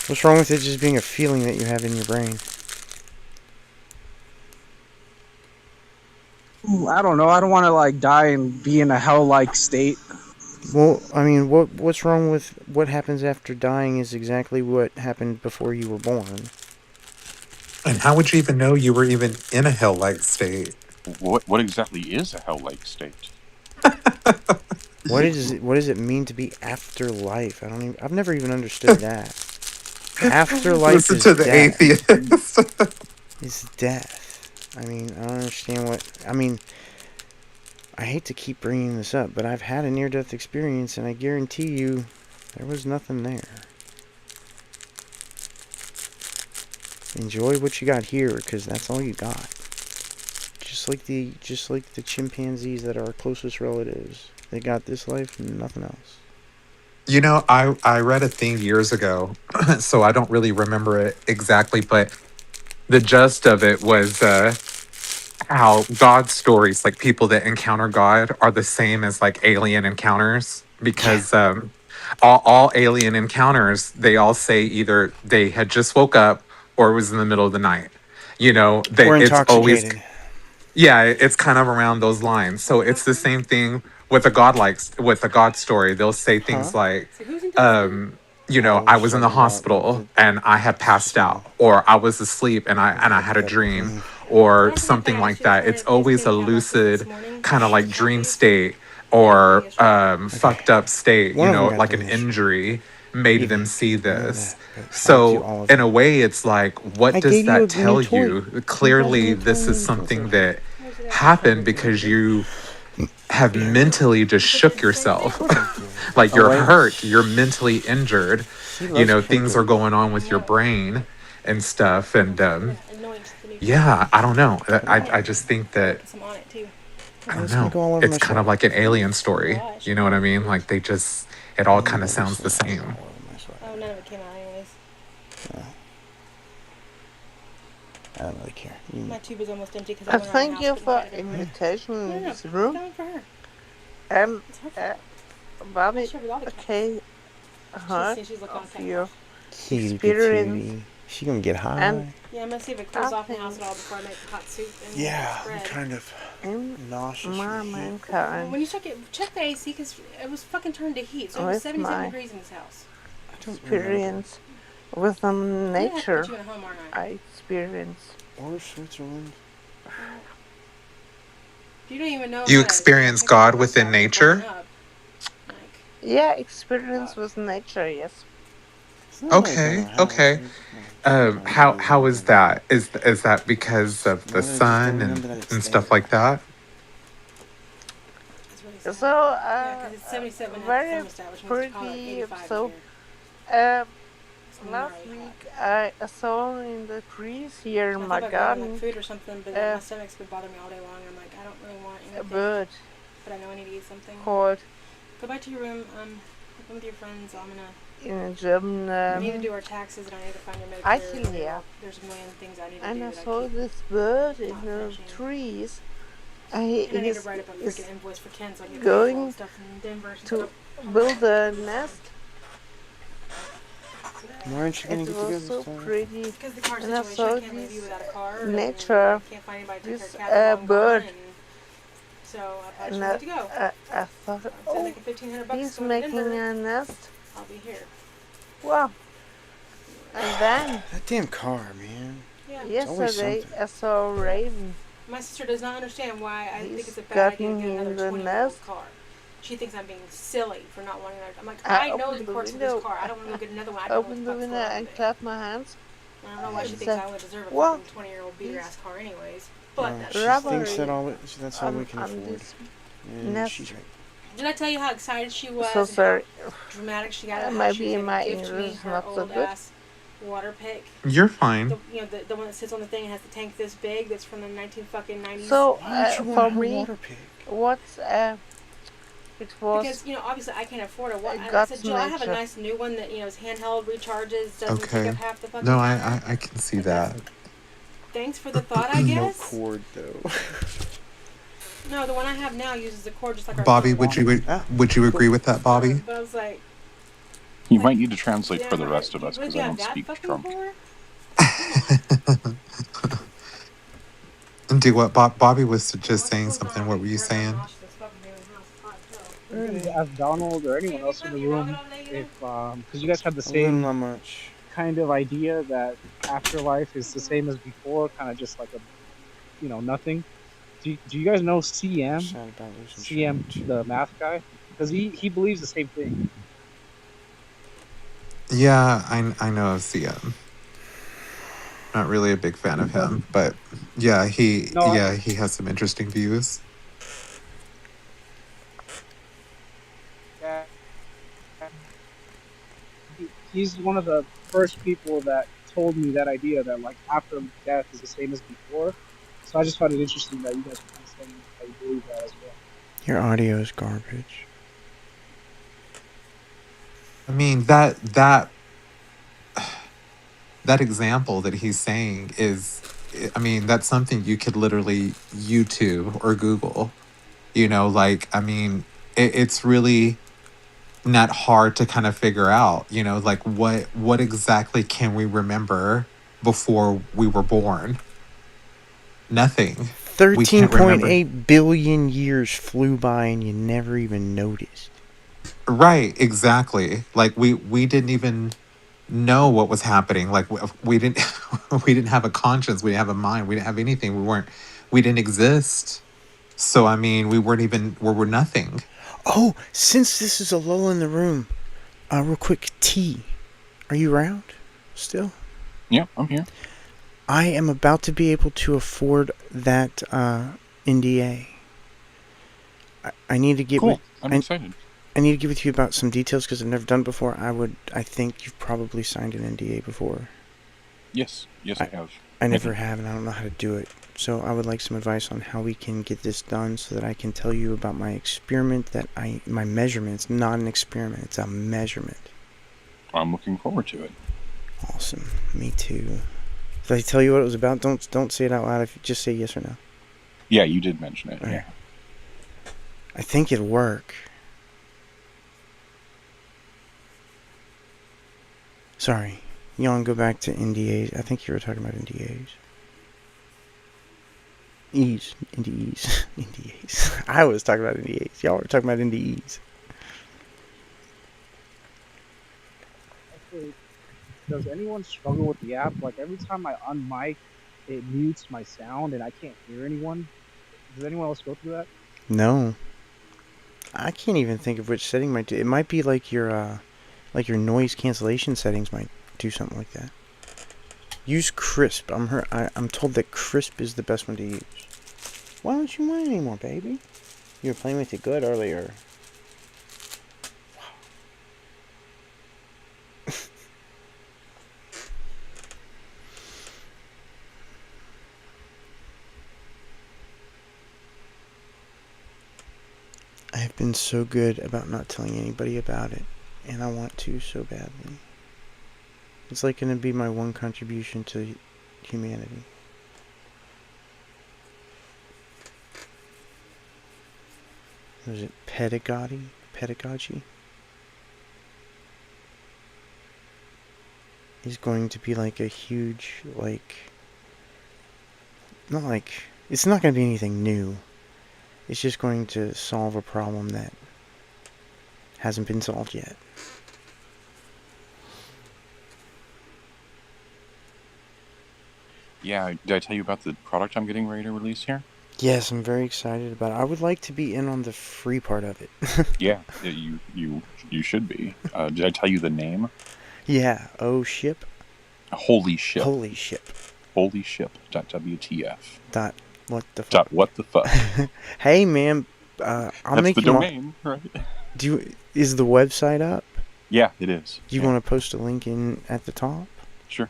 What's wrong with it just being a feeling that you have in your brain? I don't know. I don't want to, like, die and be in a hell-like state. Well, I mean, what's wrong with what happens after dying is exactly what happened before you were born. And how would you even know you were even in a hell-like state? What exactly is a hell-like state? What does it mean to be afterlife? I've never even understood that. Afterlife Listen is to the death. atheist. Is death. I mean, I don't understand what... I mean, I hate to keep bringing this up, but I've had a near-death experience, and I guarantee you there was nothing there. Enjoy what you got here, because that's all you got. Just like the chimpanzees that are our closest relatives. They got this life and nothing else. You know, I read a thing years ago, so I don't really remember it exactly, but the gist of it was how God stories, like people that encounter God, are the same as like alien encounters because all alien encounters, they all say either they had just woke up or it was in the middle of the night. You know, Or it's always, intoxicated. yeah, it's kind of around those lines. So it's the same thing with with a God story. They'll say things Huh? like, you know, Oh, I it's was in the talking about hospital and I had passed out, or I was asleep and I had a dream, or something like that. It's always a lucid kind of like dream state or fucked up state, One you of them know, got like the an initial. injury made them Evening. see I know this. that, but I do So all of in a them. way, it's like, what I does gave you that a new tell toy. you? You Clearly, brought me a this toy is and- something that happened because you have mentally just shook yourself. Of course I did. Like Oh, you're wait. hurt, you're mentally injured. He You loves know, things are crinkles. going on with your brain and stuff. And yeah, I don't know. I just think that, I don't It's gonna know. go all over my It's kind of sweater. like an alien story. You know what I mean? Like they just, it all kind of sounds the same. All over my sweater. Oh, none of it came out anyways. I don't really care. My tube is almost empty because I went around Thank the you house for putting it everywhere. invitation No, in no, this it's room. going for her. And It's her fault. Bobby, Share with all the cats. okay, She's looking on of cat your Cutie experience patootie. She gonna get high. and Yeah, I'm gonna see if it cools I off in the house think at all before I make the hot soup and Yeah, I'm spread. kind of in nauseous. my from heat. mankind When you check the AC because it was fucking turned to heat, so it was with 77 my degrees in this house. I don't remember. experience with the I'm gonna have to nature put you in a home, aren't I? I experience. Or Switzerland. You don't even know. You how to experience pick God up within without nature? blowing up. Like, Yeah, experience with nature, yes. Okay. How is that? Is that because of the sun and stuff like that? It's really So, sad. Yeah, because it's 77 at the very thermostat, which means it's probably like pretty. 85 in So, here. It's last gnarly week hot. I saw in the trees here in I my thought about grabbing like garden food or something, but my stomach's been bothering me all day long. I'm like, I don't really want a anything, bird but I know I need to eat something. called Go back to your room. Come with your friends. I'm gonna. in German. I need to do our taxes, and I need to find your Medicare. Eichelherr. There's a million things I need to And do I that I saw keep this bird in not the finishing. trees. And I need to write up a freaking invoice for Ken so I can get going and stuff in Denver. to build a nest. Why aren't you gonna It get to go was this so time? pretty. Because the car And I situation, saw I can't leave you this without a car. nature, And I can't find anybody to take this care of cats while I'm bird. gone. And so I And just need to go. I thought, I'm oh, making $1,500 he's going to making Denver. a nest. I'll be here. Wow. And then, That damn car, man. Yeah. yesterday, something. I saw a raven. My sister does not understand why I think He's it's a bad idea to gotten get in another the 20-year-old nest. car. She thinks I'm being silly for not wanting another. I'm like, I I know opened the the quirks of window. this car. I don't want to go get another one. I I don't know opened what the the fuck's window going on and with it. clapped my hands. I don't know why she and thinks said, I would deserve a "What? fucking 20-year-old beater He's- ass car anyways. But that's She Rubber. thinks that that's all we can on afford. this And nest. she's right. Did I tell you how excited she was? So and sorry. How dramatic she got about how Maybe she was my going to gift me English is her not so old good. ass water pick. You're fine. The one that sits on the thing and has the tank this big. That's from the 1990s. So Why don't you for want her me, water pick? what's it was Because obviously I can't afford it. I God's said, Jill, I have a nature. nice new one that is handheld, recharges, doesn't Okay. take up half the fucking No, time. I can see Like, that. Thanks for the thought, I No guess. cord though. No, the one I have now uses the cord just like our Bobby, phone. would you agree with that, Bobby? But I was like, You might need to translate yeah, for the right. rest of us What, because you I have don't that speak fucking drunk. cord? Do what? Bobby was just saying something. What were you saying? I wanted to ask Donald or anyone else in the room if, because you guys have the A little, same not much. kind of idea that afterlife is the same as before, kind of just like nothing. Do you guys know CM? Sad about losing CM, Charlotte. the math guy? Because he believes the same thing. Yeah, I know of CM. Not really a big fan of him, but yeah, he has some interesting views. Yeah. He's one of the first people that told me that idea that like after death is the same as before. So I just found it interesting that you guys were kind of saying that you believe that as well. Your audio is garbage. I mean that example that he's saying is, I mean, that's something you could literally YouTube or Google. I mean, it's really not hard to kind of figure out. Like what exactly can we remember before we were born? Nothing. We can't remember. 13.8 billion years flew by and you never even noticed. Right, exactly. Like we didn't even know what was happening. Like we didn't we didn't have a conscience, we didn't have a mind, we didn't have anything. We didn't exist. So I mean, we were nothing. Oh, since this is a lull in the room, real quick, T, are you around still? Yeah, I'm here. I am about to be able to afford that NDA. I need to get Cool. with. I'm excited. I need to get with you about some details because I've never done it before. I think you've probably signed an NDA before. Yes, I have. I never have, and I don't know how to do it. So I would like some advice on how we can get this done so that I can tell you about my experiment my measurement. It's not an experiment, it's a measurement. I'm looking forward to it. Awesome. Me too. Did I tell you what it was about? Don't say it out loud. Just say yes or no. Yeah, you did mention it. All right. Yeah. I think it'll work. Sorry. You want to go back to NDAs? I think you were talking about NDAs. NDEs. NDAs. I was talking about NDAs. Y'all were talking about NDEs. Actually, does anyone struggle with the app? Like every time I unmic, it mutes my sound and I can't hear anyone. Does anyone else go through that? No. I can't even think of which setting might do. It might be like your Like your noise cancellation settings might do something like that. Use crisp. I'm told that crisp is the best one to use. Why don't you whine anymore, baby? You were playing with it good earlier. I have been so good about not telling anybody about it, and I want to so badly. It's like going to be my one contribution to humanity. Was it pedagogy? Pedagogy? Is going to be like a huge, like... Not like... It's not going to be anything new. It's just going to solve a problem that hasn't been solved yet. Yeah, did I tell you about the product I'm getting ready to release here? Yes, I'm very excited about it. I would like to be in on the free part of it. Yeah, you should be. Did I tell you the name? Yeah. Oh, ship. Holy ship. Holy ship. Holy ship. .wtf. Dot. What the fuck? Dot what the fuck. Hey, man. I'll That's make the you domain, right? Is the website up? Yeah, it is. Do you want to post a link in at the top? Sure.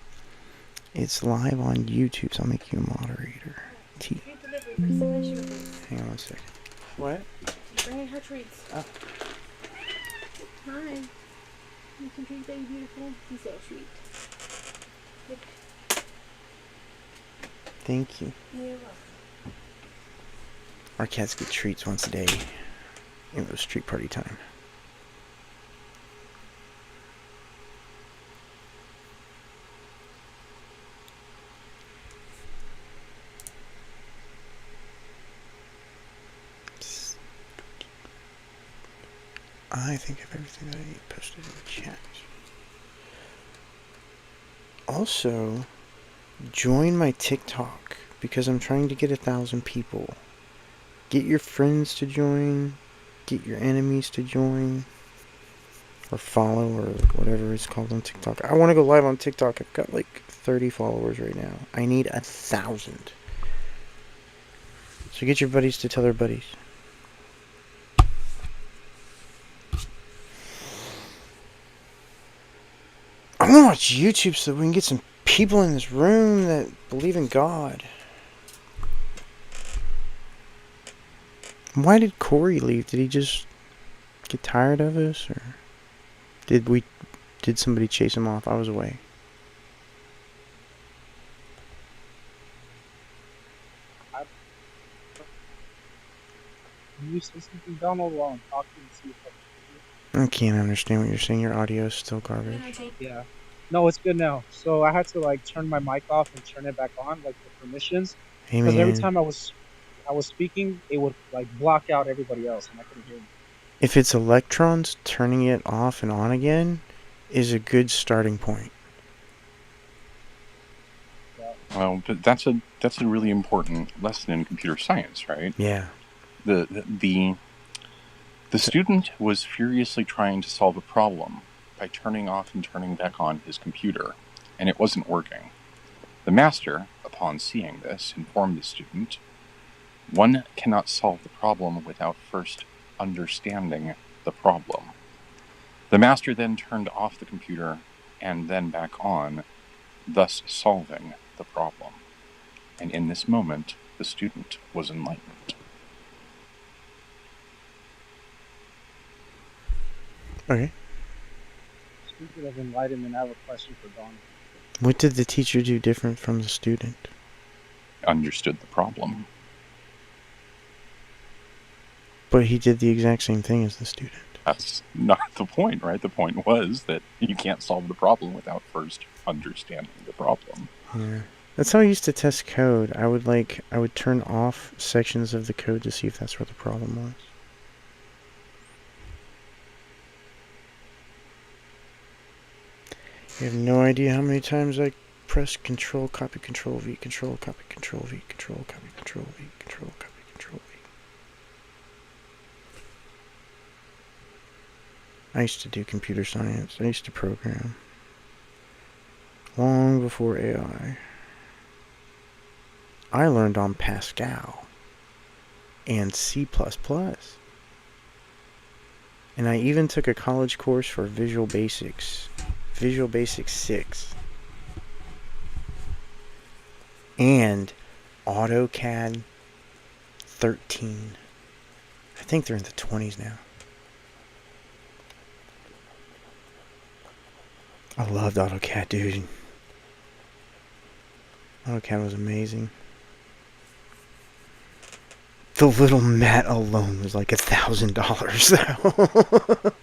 It's live on YouTube, so I'll make you a moderator. Hang on one second. What? Bringing her treats. Oh. Hi. You can treat baby beautiful. He's so sweet. Look. Thank you. You're welcome. Our cats get treats once a day. It was treat party time. I think of everything that I posted in the chat. Also, join my TikTok because I'm trying to get 1,000 people. Get your friends to join. Get your enemies to join. Or follow, or whatever it's called on TikTok. I want to go live on TikTok. I've got like 30 followers right now. I need 1,000. So get your buddies to tell their buddies. I want to watch YouTube so we can get some people in this room that believe in God. Why did Corey leave? Did he just get tired of us, or did somebody chase him off? I was away. Can you say something, Donald, while I'm talking and see if I can I can't understand what you're saying. Your audio is still garbage. Yeah. No, it's good now. So I had to like turn my mic off and turn it back on, like the permissions. Hey, Because every man. time I was speaking, it would like block out everybody else, and I couldn't hear them. If it's electrons, turning it off and on again is a good starting point. Well, but that's a really important lesson in computer science, right? Yeah. The student was furiously trying to solve a problem by turning off and turning back on his computer, and it wasn't working. The master, upon seeing this, informed the student, "One cannot solve the problem without first understanding the problem." The master then turned off the computer and then back on, thus solving the problem. And in this moment, the student was enlightened. Okay. Speaking of enlightenment, I have a question for Don. What did the teacher do different from the student? Understood the problem. But he did the exact same thing as the student. That's not the point, right? The point was that you can't solve the problem without first understanding the problem. Yeah. That's how I used to test code. I would turn off sections of the code to see if that's where the problem was. You have no idea how many times I press Control, copy, Control V, Control, copy, Control V, Control, copy, Control V, Control, copy, Control V. I used to do computer science. I used to program. Long before AI. I learned on Pascal and C++. And I even took a college course for Visual Basics. Visual Basics 6. And AutoCAD 13. I think they're in the 20s now. I loved AutoCAD, dude. AutoCAD was amazing. The little mat alone was like $1,000.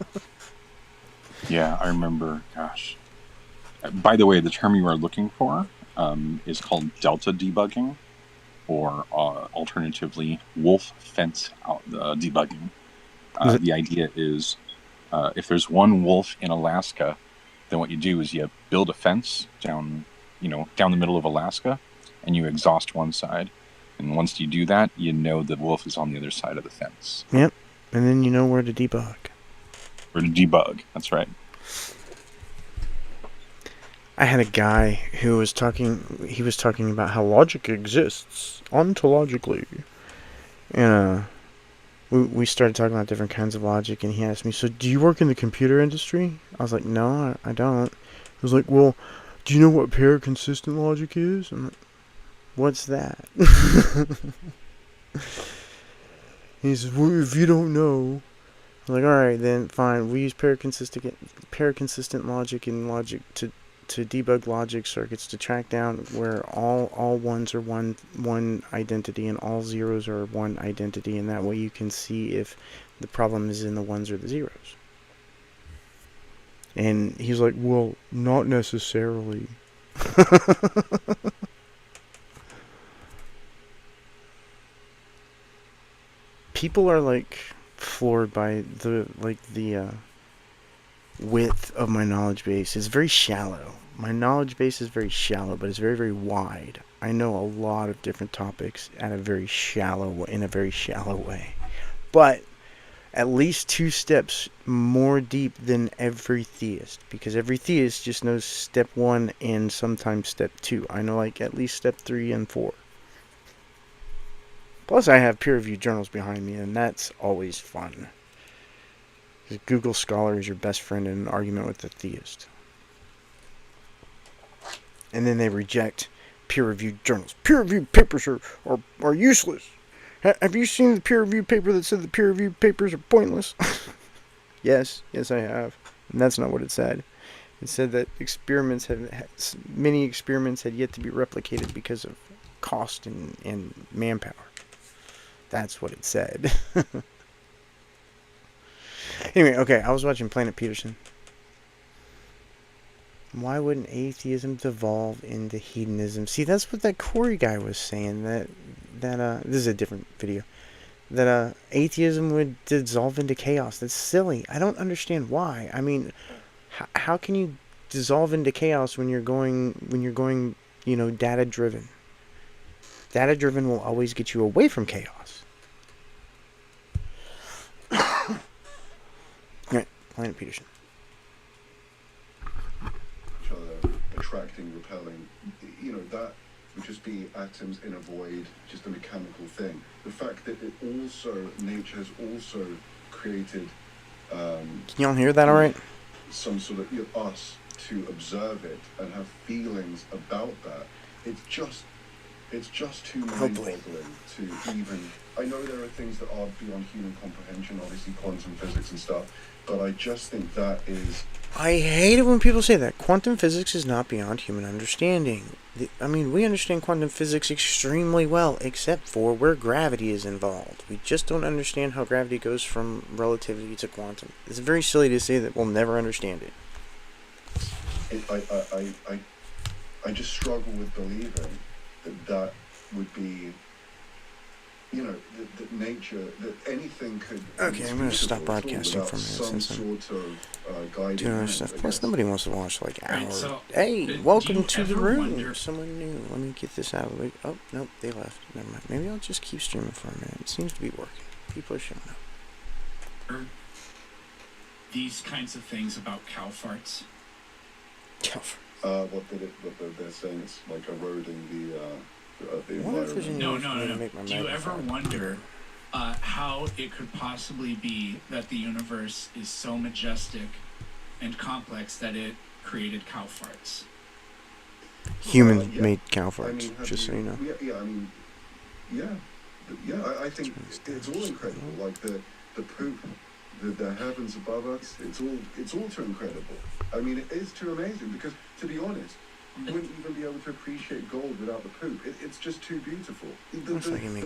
Yeah, I remember. Gosh. By the way, the term you are looking for is called delta debugging, or alternatively, wolf fence debugging. The idea is if there's one wolf in Alaska, then what you do is you build a fence down the middle of Alaska, and you exhaust one side. And once you do that, you know the wolf is on the other side of the fence. Yep. And then you know where to debug. Where to debug, that's right. I had a guy who was talking about how logic exists ontologically. And we started talking about different kinds of logic, and he asked me, so do you work in the computer industry? I was like, no, I don't. He was like, well, do you know what pair-consistent logic is? I'm like, what's that? He says, well, if you don't know. I'm like, alright, then fine. We use pair-consistent logic and logic to debug logic circuits to track down where all ones are one identity and all zeros are one identity, and that way you can see if the problem is in the ones or the zeros. And he's like, well, not necessarily. People are like floored by the width of my knowledge base. It's very shallow. My knowledge base is very shallow, but it's very, very wide. I know a lot of different topics in a very shallow way. But at least 2 steps more deep than every theist, because every theist just knows step 1 and sometimes step 2. I know like at least step 3 and 4. Plus I have peer-reviewed journals behind me, and that's always fun. Google Scholar is your best friend in an argument with a theist. And then they reject peer-reviewed journals. Peer-reviewed papers are useless. Have you seen the peer-reviewed paper that said the peer-reviewed papers are pointless? Yes, I have. And that's not what it said. It said that many experiments had yet to be replicated because of cost and manpower. That's what it said. Anyway, okay, I was watching Planet Peterson. Why wouldn't atheism devolve into hedonism? See, that's what that Corey guy was saying. That this is a different video. That atheism would dissolve into chaos. That's silly. I don't understand why. I mean, how can you dissolve into chaos when you're going, data driven? Data driven will always get you away from chaos. Planet Peterson. Each other, attracting, repelling, that would just be atoms in a void, just a mechanical thing. The fact that nature has also created. Can y'all hear that all right? Some sort of us to observe it and have feelings about that. It's just too mind-boggling to even. I know there are things that are beyond human comprehension, obviously quantum physics and stuff, but I just think that is. I hate it when people say that. Quantum physics is not beyond human understanding. We understand quantum physics extremely well, except for where gravity is involved. We just don't understand how gravity goes from relativity to quantum. It's very silly to say that we'll never understand it. I just struggle with believing that would be, that nature, that anything could. Okay, I'm going to stop broadcasting for a minute since I'm doing other stuff. Plus, nobody wants to watch hours. So, hey, welcome to the room. wonder- Someone new. Let me get this out of the way. Oh, nope, they left. Never mind. Maybe I'll just keep streaming for a minute. It seems to be working. People are showing up. these kinds of things about cow farts? What they're saying it's like eroding the environment. No. Do you ever wonder how it could possibly be that the universe is so majestic and complex that it created cow farts? Humans made cow farts, just so you know. I think it's all incredible. Like the poop, the heavens above us. It's all too incredible. I mean, it is too amazing because, to be honest, you wouldn't even be able to appreciate gold without the poop. It's just too beautiful. The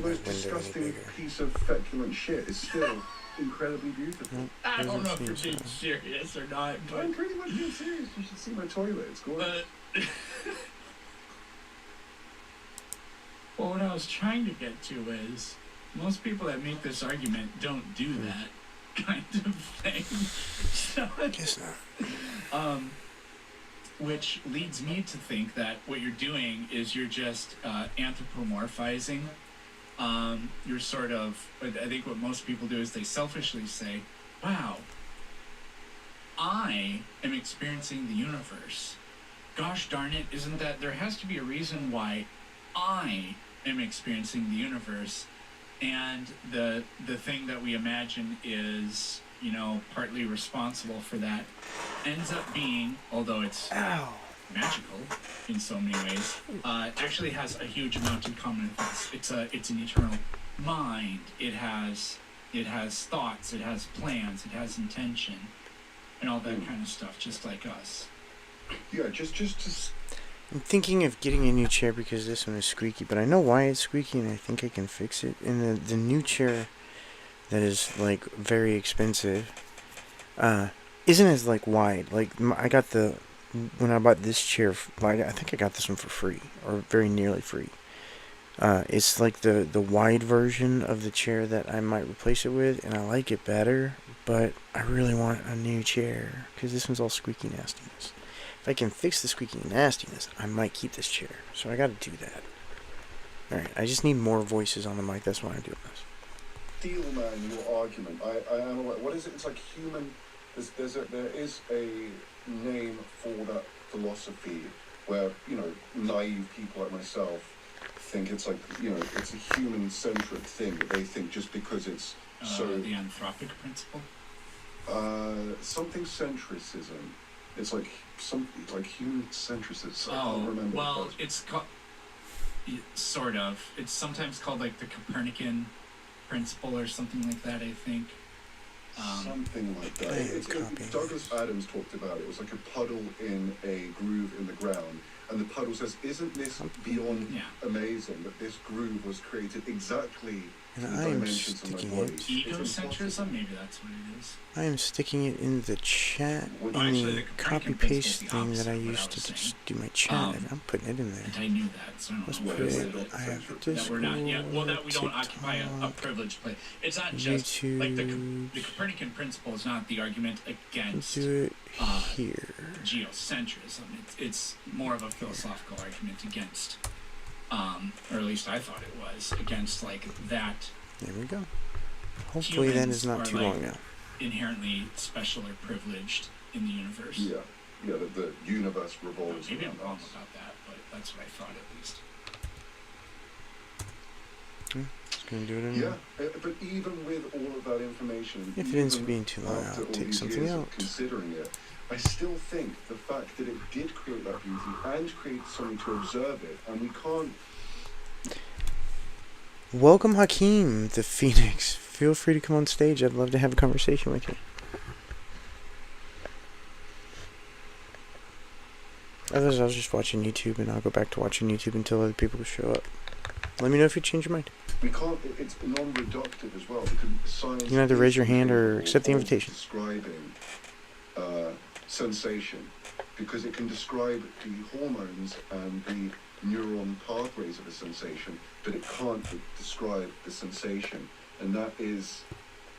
most disgusting piece of feculent shit is still incredibly beautiful. I don't know if you're being serious or not, but I'm pretty much being serious. You should see my toilet. It's gorgeous. Well, what I was trying to get to is most people that make this argument don't do that kind of thing. So, I guess not. Which leads me to think that what you're doing is you're just anthropomorphizing. You're sort of, I think what most people do is they selfishly say, wow, I am experiencing the universe. Gosh darn it, isn't that, there has to be a reason why I am experiencing the universe, and the thing that we imagine is, partly responsible for that ends up being, although it's magical in so many ways, actually has a huge amount in common with us. It's an eternal mind. It has thoughts. It has plans. It has intention, and all that kind of stuff, just like us. Yeah, just I'm thinking of getting a new chair because this one is squeaky, but I know why it's squeaky and I think I can fix it. And the new chair that is like very expensive isn't as like wide. Like I got when I bought this chair, I think I got this one for free or very nearly free. It's like the wide version of the chair that I might replace it with, and I like it better, but I really want a new chair because this one's all squeaky nastiness. If I can fix the squeaky nastiness, I might keep this chair. So I gotta do that. Alright, I just need more voices on the mic. That's why I'm doing this. Steel man, your argument. I am aware. What is it? It's like human. There is a name for that philosophy where, naive people like myself think it's like, it's a human-centric thing that they think just because it's the anthropic principle? Something centricism. It's like something like human centricism. I can't remember. Well, it's called sort of. It's sometimes called like the Copernican principle or something like that, I think. Something like that. Douglas Adams talked about it. It was like a puddle in a groove in the ground. And the puddle says, isn't this beyond amazing that this groove was created exactly to the dimensions of my body? Egocentrism? Maybe that's what it is. I am sticking it in the chat, in the copy-paste thing that I used to just do my chat. I'm putting it in there. I knew that, so Let's put it. I have Discord, that we're not, that we don't occupy a privileged place. It's not just, YouTube, like, the Copernican principle is not the argument against do it here. Geocentrism. It's more of a philosophical argument against, or at least I thought it was, against, like, that. There we go. Hopefully that is not too long now. Inherently special or privileged in the universe. Yeah, the universe revolves maybe around I'm wrong us. about that, but that's what I thought at least. Just gonna do it anyway. Yeah, but even with all of that information, If it ends up being too long, after I'll all take these something years of out. considering it, I still think the fact that it did create that beauty and create something to observe it, and we can't. Welcome, Hakeem, the Phoenix. Feel free to come on stage. I'd love to have a conversation with you. Otherwise, I was just watching YouTube, and I'll go back to watching YouTube until other people show up. Let me know if you change your mind. We can't. It's non-reductive as well because science. You can either raise your hand or accept the invitation. Describing sensation, because it can describe the hormones and the neuron pathways of a sensation, but it can't describe the sensation, and that is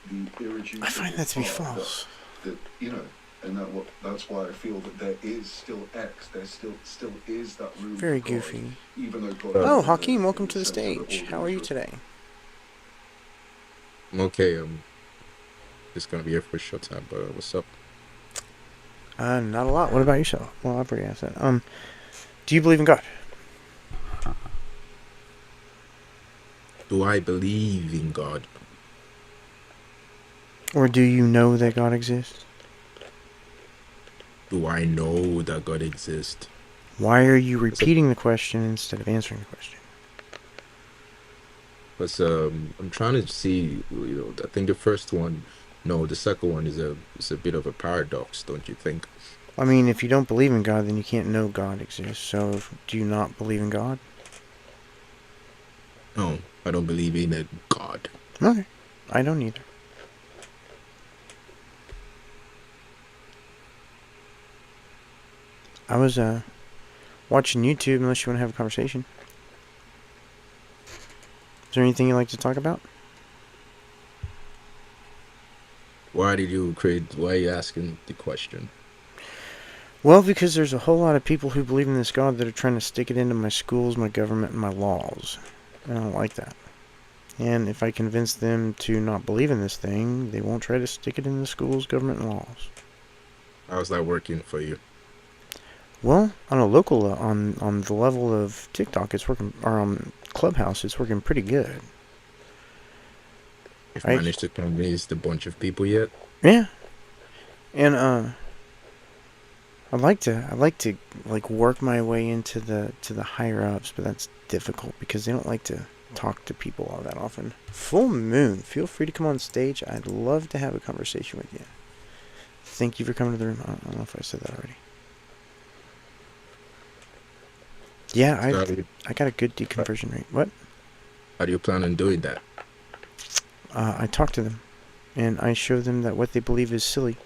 the irreducible. I find that to be false. That and that's why I feel that there is still X. There still is that room. Very for God, goofy. even though God. Oh, Hakeem, welcome to the stage. How are you today? I'm okay. It's gonna be here for a short time, but what's up? Not a lot. What about yourself? Well, I've already asked that. Do you believe in God? Do I believe in God? Or do you know that God exists? Do I know that God exists? Why are you repeating the question instead of answering the question? Because I'm trying to see, I think the first one, no, the second one is a bit of a paradox, don't you think? I mean, if you don't believe in God, then you can't know God exists. So, do you not believe in God? No, I don't believe in a God. Okay. I don't either. I was watching YouTube, unless you want to have a conversation. Is there anything you'd like to talk about? Why are you asking the question? Well, because there's a whole lot of people who believe in this God that are trying to stick it into my schools, my government, and my laws. And I don't like that. And if I convince them to not believe in this thing, they won't try to stick it in the schools, government, and laws. How's that working for you? Well, on a local, on the level of TikTok, it's working, or on Clubhouse, it's working pretty good. You've managed to convince a bunch of people yet? Yeah. And I'd like to work my way into the higher ups, but that's difficult because they don't like to talk to people all that often. Full Moon, feel free to come on stage. I'd love to have a conversation with you. Thank you for coming to the room. I don't know if I said that already. Yeah, I got a good deconversion rate. What? How do you plan on doing that? I talk to them, and I show them that what they believe is silly.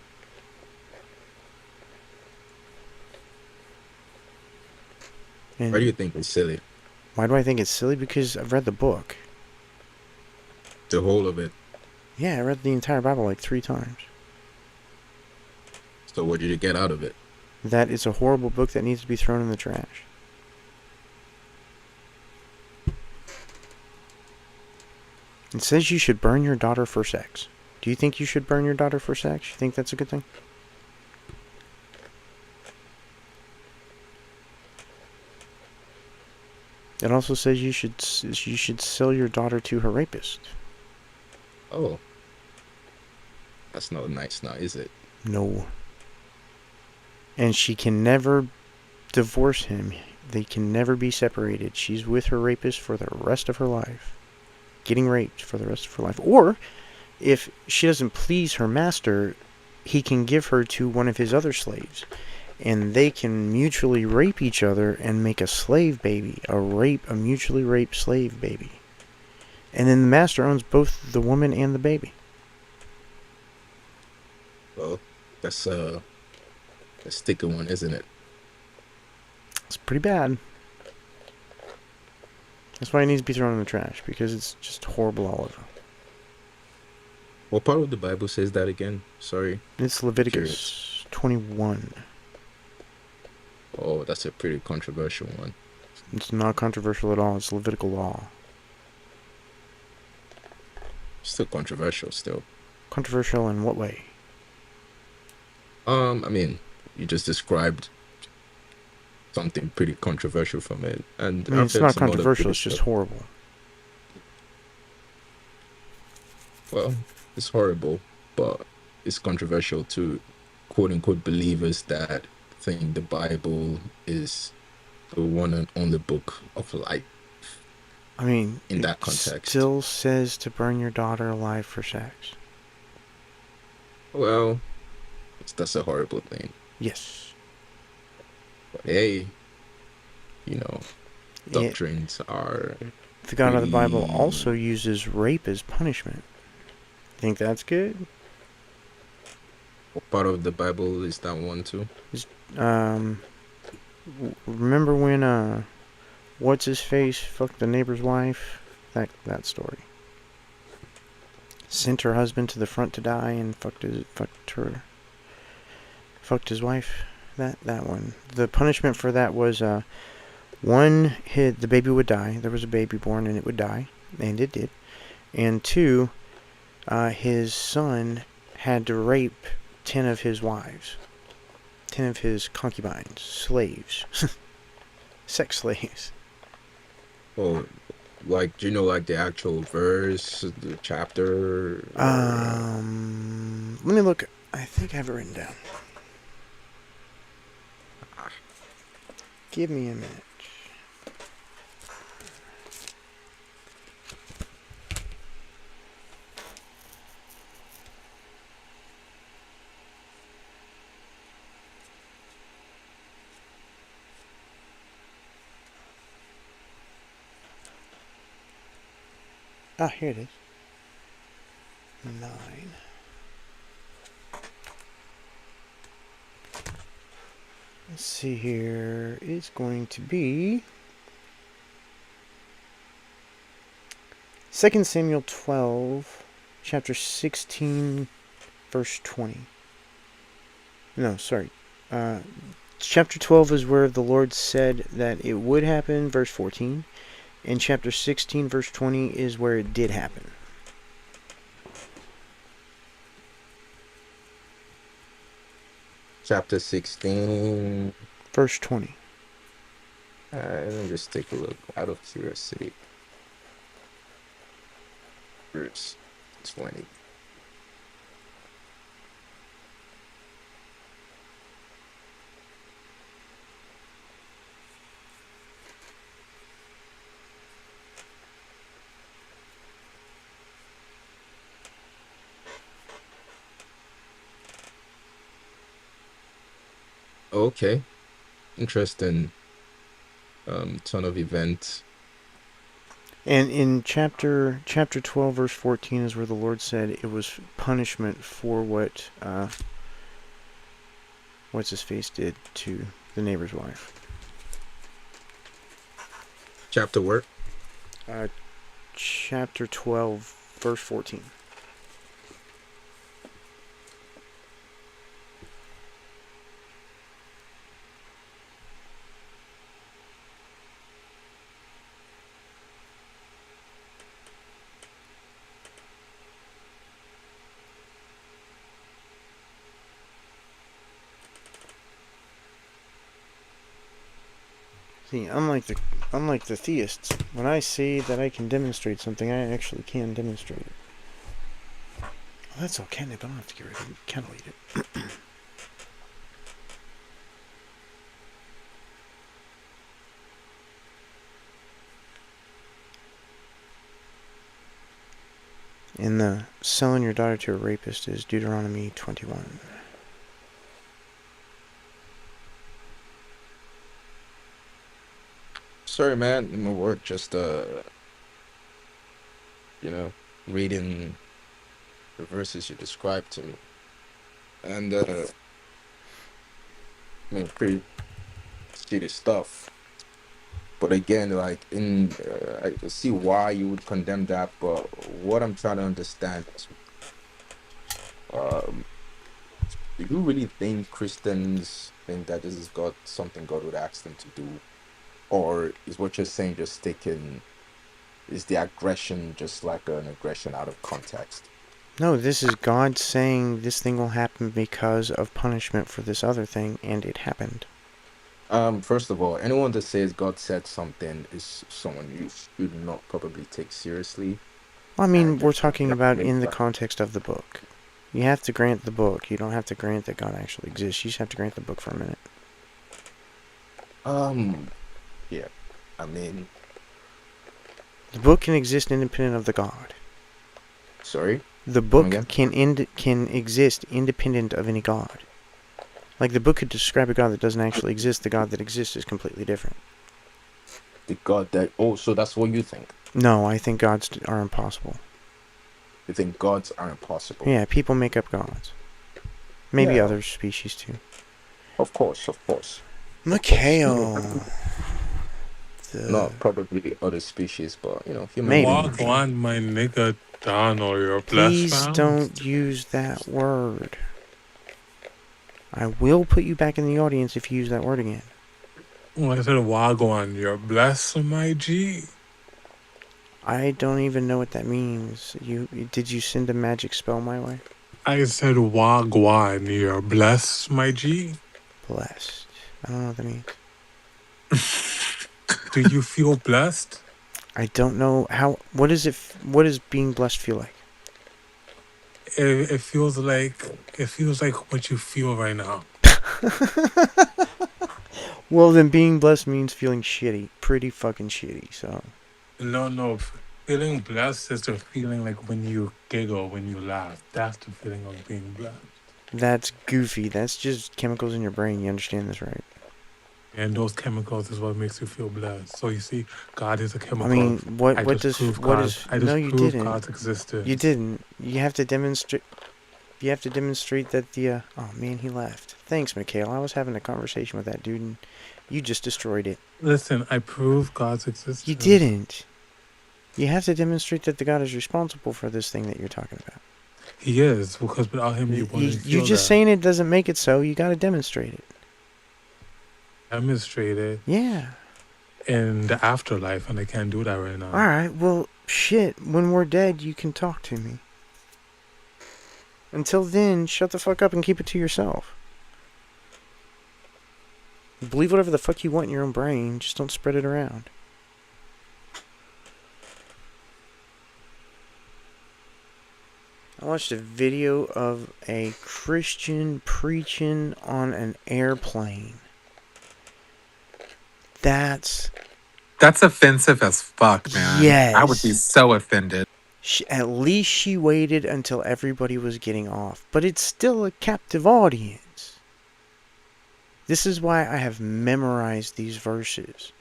And why do you think it's silly? Why do I think it's silly? Because I've read the book. The whole of it? Yeah, I read the entire Bible like 3 times. So what did you get out of it? That it's a horrible book that needs to be thrown in the trash. It says you should burn your daughter for sex. Do you think you should burn your daughter for sex? You think that's a good thing? It also says you should sell your daughter to her rapist. Oh. That's not nice now, is it? No. And she can never divorce him. They can never be separated. She's with her rapist for the rest of her life. Getting raped for the rest of her life. Or, if she doesn't please her master, he can give her to one of his other slaves. And they can mutually rape each other and make a slave baby. A mutually raped slave baby. And then the master owns both the woman and the baby. Well, that's a sticky one, isn't it? It's pretty bad. That's why it needs to be thrown in the trash, because it's just horrible all over. What part of the Bible says that again? Sorry. It's Leviticus 21. Oh, that's a pretty controversial one. It's not controversial at all. It's Levitical law. Still controversial, still. Controversial in what way? I mean, you just described something pretty controversial from it, and I mean, it's not controversial. It's just horrible. Well, it's horrible, but it's controversial to quote-unquote believers that think the Bible is the one and only book of life. I mean, in that context, it still says to burn your daughter alive for sex. Well, that's a horrible thing. Yes. But hey, doctrines are... The God of the Bible also uses rape as punishment. Think that's good? What part of the Bible is that one too? Remember when what's his face fucked the neighbor's wife? That story. Sent her husband to the front to die and fucked his wife. That one. The punishment for that was one, the baby would die. There was a baby born and it would die, and it did. And 2, his son had to rape 10 of his wives, 10 of his concubines, slaves, sex slaves. Oh, like, do you know, like, the actual verse, the chapter? Let me look. I think I have it written down. Give me a minute. Ah, here it is. 9. Let's see here. It's going to be 2 Samuel 12, chapter 16, verse 20. No, sorry. Chapter 12 is where the Lord said that it would happen, verse 14. And chapter 16, verse 20 is where it did happen. Chapter 16. Verse 20. Let me just take a look out of curiosity. Verse 20. Okay. Interesting ton of events. And in chapter 12, verse 14 is where the Lord said it was punishment for what what's his face did to the neighbor's wife. Chapter what? Chapter 12, verse 14. See, unlike the theists, when I say that I can demonstrate something, I actually can demonstrate it. Oh, that's all catnip. I don't have to get rid of it. Cat'll eat it. And the selling your daughter to a rapist is Deuteronomy 21. Sorry, man. My work just reading the verses you described to me, and I mean, pretty shitty stuff. But again, like I see why you would condemn that. But what I'm trying to understand is, do you really think Christians think that this is something God would ask them to do, or is what you're saying just is the aggression just like an aggression out of context? No, this is God saying this thing will happen because of punishment for this other thing, and it happened. First of all, anyone that says God said something is someone you should not probably take seriously. I mean, we're talking about in the context of the book. You have to grant the book. You don't have to grant that God actually exists. You just have to grant the book for a minute. Yeah. I mean, the book can exist independent of the God. Sorry? The book can exist independent of any God. Like, the book could describe a God that doesn't actually exist. The God that exists is completely different. The God that... Oh, so that's what you think? No, I think gods are impossible. You think gods are impossible? Yeah, people make up gods. Maybe other species, too. Of course. Mikhail. Not probably other species, but, human Maybe. beings. Walk on, my nigga, Don, or your Please don't use that word. I will put you back in the audience if you use that word again. I said Wagwan, you're blessed, my G. I don't even know what that means. Did you send a magic spell my way? I said wagwan. You're blessed, my G. Blessed. I don't know what that means. Do you feel blessed? I don't know how. What is it? What does being blessed feel like? It feels like what you feel right now. Well, then being blessed means feeling shitty. Pretty fucking shitty, so. No. Feeling blessed is the feeling like when you giggle, when you laugh. That's the feeling of being blessed. That's goofy. That's just chemicals in your brain. You understand this, right? And those chemicals is what makes you feel blessed. So you see, God is a chemical. I mean, what is no, you didn't. God's existence. You didn't. You have to demonstrate. You have to demonstrate that the. Oh man, he left. Thanks, Mikhail. I was having a conversation with that dude, and you just destroyed it. Listen, I proved God's existence. You didn't. You have to demonstrate that the God is responsible for this thing that you're talking about. He is, because without him, you wouldn't feel You're just that. saying it doesn't make it so. You got to demonstrate it. Demonstrate it. Yeah. In the afterlife, and I can't do that right now. All right. Well, shit. When we're dead, you can talk to me. Until then, shut the fuck up and keep it to yourself. Believe whatever the fuck you want in your own brain. Just don't spread it around. I watched a video of a Christian preaching on an airplane. That's offensive as fuck, man. Yes. I would be so offended. At least she waited until everybody was getting off. But it's still a captive audience. This is why I have memorized these verses.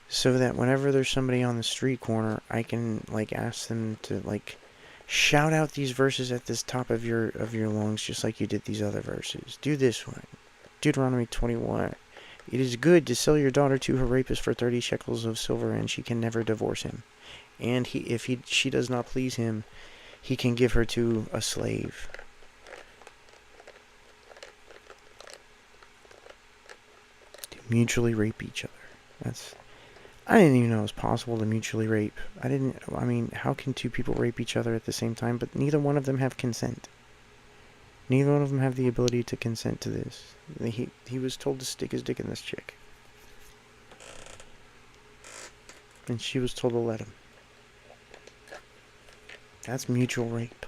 So that whenever there's somebody on the street corner, I can ask them to shout out these verses at this top of your lungs, just like you did these other verses. Do this one. Deuteronomy 21. It is good to sell your daughter to her rapist for 30 shekels of silver, and she can never divorce him. And if she does not please him, he can give her to a slave. To mutually rape each other. I didn't even know it was possible to mutually rape. How can two people rape each other at the same time, but neither one of them have consent? Neither one of them have the ability to consent to this. He was told to stick his dick in this chick. And she was told to let him. That's mutual rape.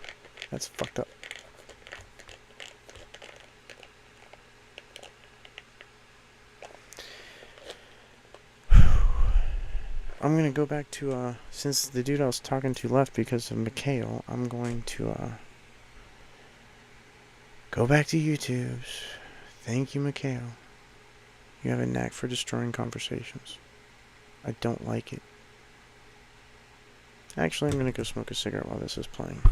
That's fucked up. I'm going to go back to, since the dude I was talking to left because of Mikhail, I'm going to, go back to YouTube's. Thank you, Mikhail. You have a knack for destroying conversations. I don't like it. Actually, I'm going to go smoke a cigarette while this is playing.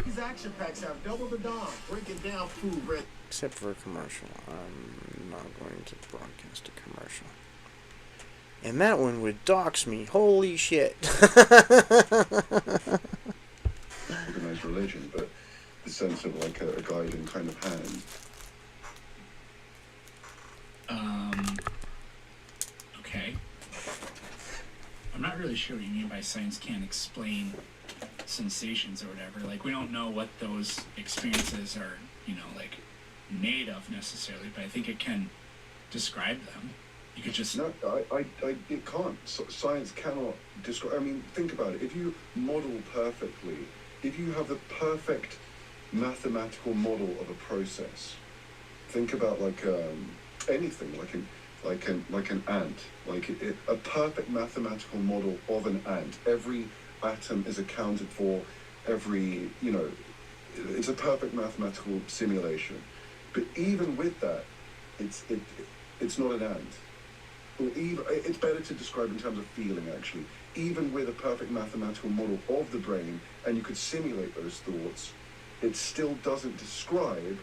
These action packs have double the dom, breaking down food red. Except for a commercial. I'm not going to broadcast a commercial. And that one would dox me. Holy shit. Organized religion, but the sense of like a guiding kind of hand. Okay. I'm not really sure what you mean by science can't explain sensations or whatever. Like, we don't know what those experiences are, made of necessarily, but I think it can describe them. You could just... No, it can't. Science cannot describe... I mean, think about it. If you model perfectly, if you have the perfect mathematical model of a process, think about anything, like an ant, a perfect mathematical model of an ant. Every atom is accounted for, it's a perfect mathematical simulation. But even with that, it's not an ant. It's better to describe in terms of feeling, actually. Even with a perfect mathematical model of the brain, and you could simulate those thoughts, it still doesn't describe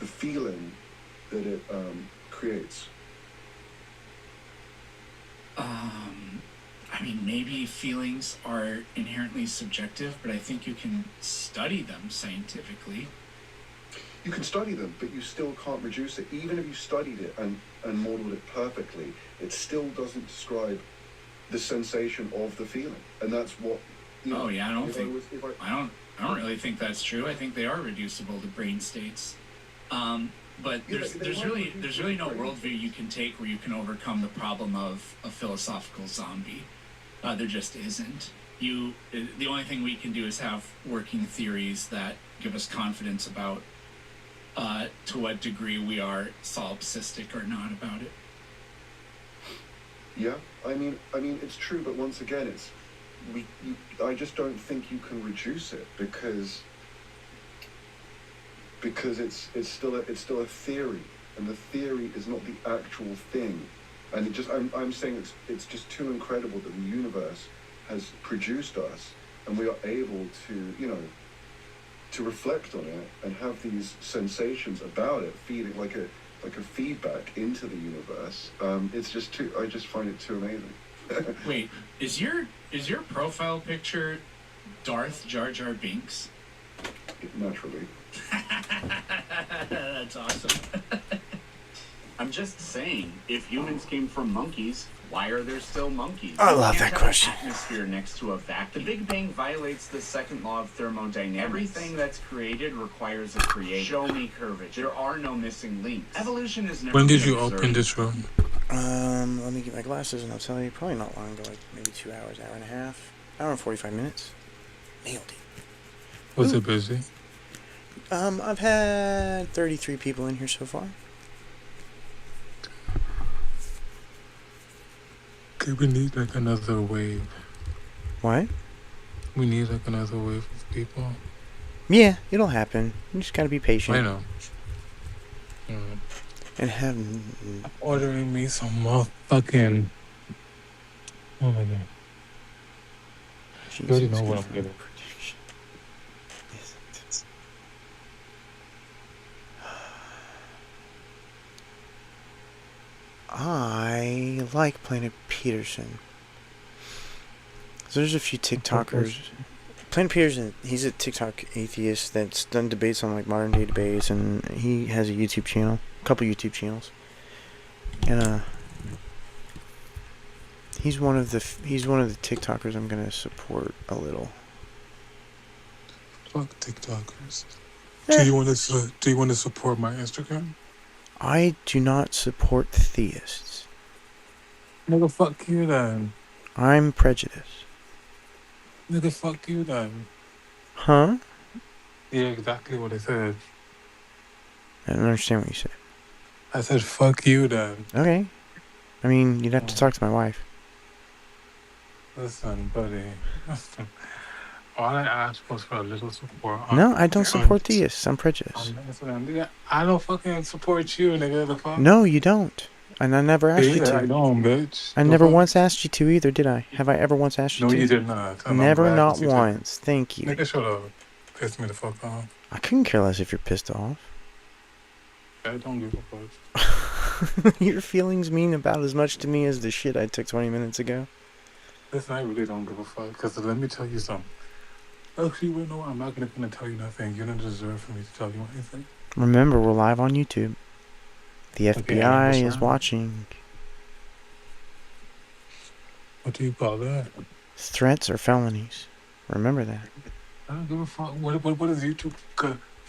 the feeling that it creates. Maybe feelings are inherently subjective, but I think you can study them scientifically. You can study them, but you still can't reduce it. Even if you studied it and modeled it perfectly, it still doesn't describe the sensation of the feeling. And that's what... I I don't really think that's true. I think they are reducible to brain states. But there's really no worldview you can take where you can overcome the problem of a philosophical zombie. There just isn't. The only thing we can do is have working theories that give us confidence about to what degree we are solipsistic or not about it. Yeah, I mean, it's true, but once again, I just don't think you can reduce it because it's still a theory, and the theory is not the actual thing, and I'm saying it's just too incredible that the universe has produced us, and we are able to to reflect on it and have these sensations about it, feeding like a feedback into the universe. It's just too. I just find it too amazing. Wait, is your profile picture Darth Jar Jar Binks? Naturally. That's awesome. I'm just saying, if humans came from monkeys, why are there still monkeys? I love that question. Atmosphere next to a vacuum. The Big Bang violates the second law of thermodynamics. Everything that's created requires a creator. Show me curvature. There are no missing links. Evolution is never. When did you open this room? Let me get my glasses and I'll tell you. Probably not long ago, like maybe 2 hours, hour and a half, hour and 45 minutes. Nailed it. Was it busy? I've had 33 people in here so far. Okay, we need like another wave. What? We need like another wave of people. Yeah, it'll happen. You just gotta be patient. I know. And have... ordering me some motherfucking... Oh my god. You already know what I'm getting. I like Planet Peterson. So there's a few TikTokers. Planet Peterson, he's a TikTok atheist that's done debates on like modern day debates, and he has a YouTube channel, a couple YouTube channels, and he's one of the TikTokers I'm gonna support a little. Fuck TikTokers. Do you want to support my Instagram? I do not support theists. Nigga, fuck you then. I'm prejudiced. Nigga, fuck you then. Huh? Yeah, exactly what I said. I don't understand what you said. I said fuck you then. Okay. I mean, you'd have to talk to my wife. Listen, buddy. All I asked was for a little support. No, I don't support theists. I'm prejudiced. I don't fucking support you, nigga. The fuck? No, you don't. And I never asked you to. I don't, bitch. I never once asked you to either, did I? Have I ever once asked you to? No, you did not. Never, not once. Thank you. Nigga, shut up. Piss me the fuck off. I couldn't care less if you're pissed off. I don't give a fuck. Your feelings mean about as much to me as the shit I took 20 minutes ago. Listen, I really don't give a fuck. Because let me tell you something. Actually, wait, no, I'm not gonna tell you nothing. You don't deserve for me to tell you anything. Remember, we're live on YouTube. The FBI is watching. What do you call that? Threats or felonies. Remember that. I don't give a fuck. What is YouTube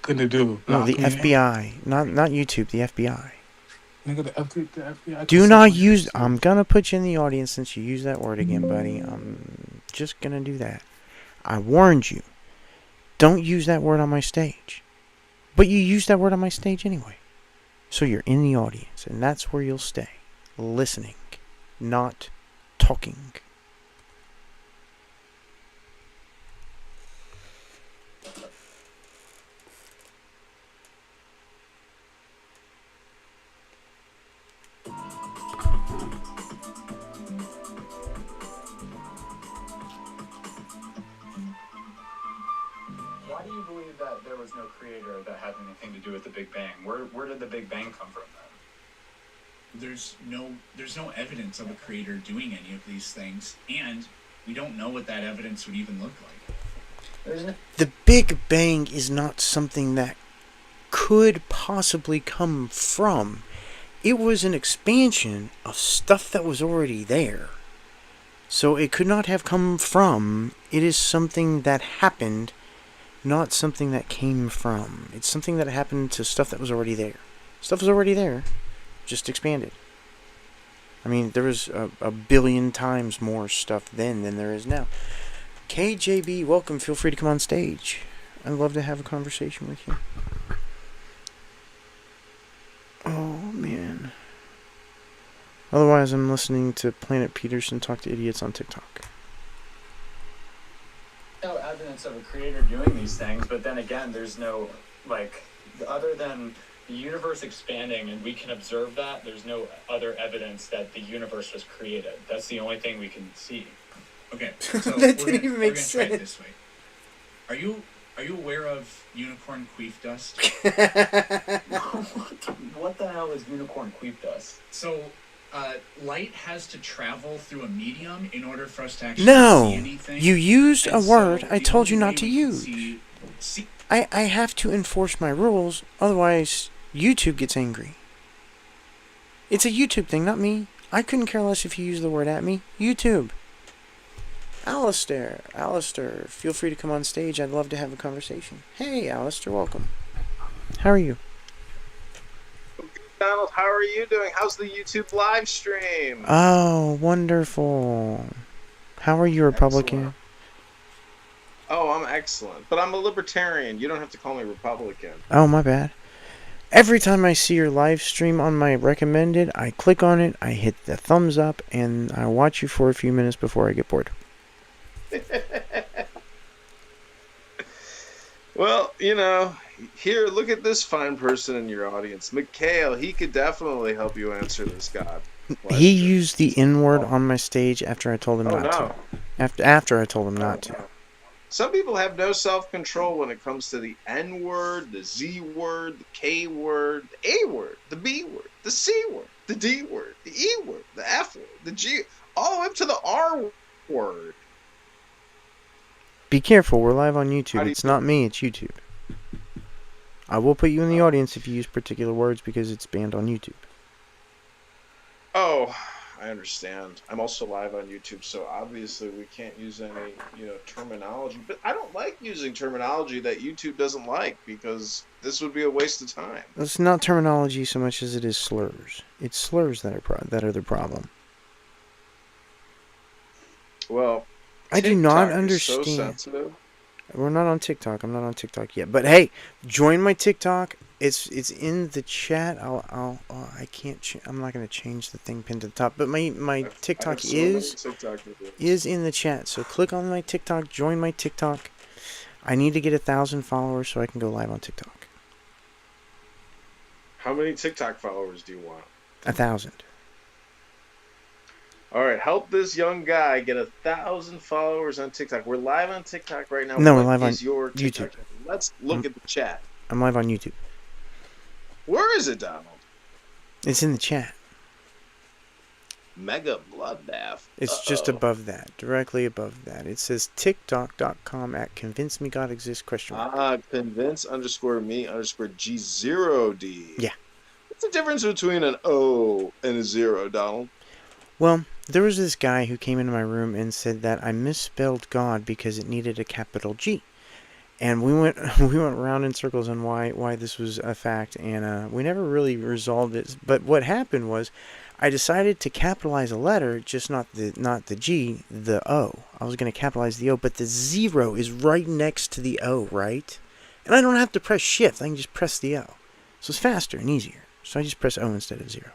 gonna do? No, the FBI. Not YouTube, the FBI. Nigga, the FBI. Do not use... I'm gonna put you in the audience since you use that word again, buddy. I'm just gonna do that. I warned you. Don't use that word on my stage. But you used that word on my stage anyway. So you're in the audience, and that's where you'll stay. Listening, not talking. Why do you believe that there was no creator that had anything to do with the Big Bang? Where did the Big Bang come from then? There's no evidence of a creator doing any of these things, and we don't know what that evidence would even look like. The Big Bang is not something that could possibly come from. It was an expansion of stuff that was already there. So it could not have come from. It is something that happened not something that came from. It's something that happened to stuff that was already there. Stuff was already there, just expanded. I mean, there was a billion times more stuff then than there is now. KJB, welcome. Feel free to come on stage. I'd love to have a conversation with you. Oh, man. Otherwise, I'm listening to Planet Peterson talk to idiots on TikTok. No evidence of a creator doing these things, but then again, there's no, like, other than the universe expanding and we can observe that, there's no other evidence that the universe was created. That's the only thing we can see. Okay, so That didn't even make sense. Try it this way. Are you aware of unicorn queef dust? What the hell is unicorn queef dust? So, light has to travel through a medium in order for us to actually see anything. No! You used a word I told you only not to way we can use. I have to enforce my rules, otherwise YouTube gets angry. It's a YouTube thing, not me. I couldn't care less if you use the word at me. YouTube. Alistair, feel free to come on stage. I'd love to have a conversation. Hey, Alistair, welcome. How are you? Donald, how are you doing? How's the YouTube live stream? Oh, wonderful. How are you, Republican? Excellent. Oh, I'm excellent. But I'm a libertarian. You don't have to call me Republican. Oh, my bad. Every time I see your live stream on my recommended, I click on it, I hit the thumbs up, and I watch you for a few minutes before I get bored. Well, here, look at this fine person in your audience. Mikhail, he could definitely help you answer this God. He used the N-word on my stage after I told him not to. After I told him not to. Some people have no self-control when it comes to the N-word, the Z-word, the K-word, the A-word, the B-word, the C-word, the D-word, the E-word, the F-word, the G, all the way up to the R-word. Be careful, we're live on YouTube. It's not me, it's YouTube. I will put you in the audience if you use particular words because it's banned on YouTube. Oh, I understand. I'm also live on YouTube, so obviously we can't use any, terminology. But I don't like using terminology that YouTube doesn't like because this would be a waste of time. It's not terminology so much as it is slurs. It's slurs that are the problem. Well, I do not understand. So sensitive. We're not on TikTok. I'm not on TikTok yet. But hey, join my TikTok. It's in the chat. I can't. I'm not gonna change the thing pinned to the top. But my TikTok is in the chat. So click on my TikTok. Join my TikTok. I need to get 1,000 followers so I can go live on TikTok. How many TikTok followers do you want? 1,000. All right, help this young guy get 1,000 followers on TikTok. We're live on TikTok right now. No, we're live on your YouTube. Let's look at the chat. I'm live on YouTube. Where is it, Donald? It's in the chat. Mega Bloodbath. It's just above that, directly above that. It says TikTok.com at Convince Me God Exists ? Convince_me_g0d. Yeah. What's the difference between an O and a 0, Donald? Well, there was this guy who came into my room and said that I misspelled God because it needed a capital G. And we went around in circles on why this was a fact, and we never really resolved it. But what happened was, I decided to capitalize a letter, just not the G, the O. I was going to capitalize the O, but the 0 is right next to the O, right? And I don't have to press Shift. I can just press the O. So it's faster and easier. So I just press O instead of 0.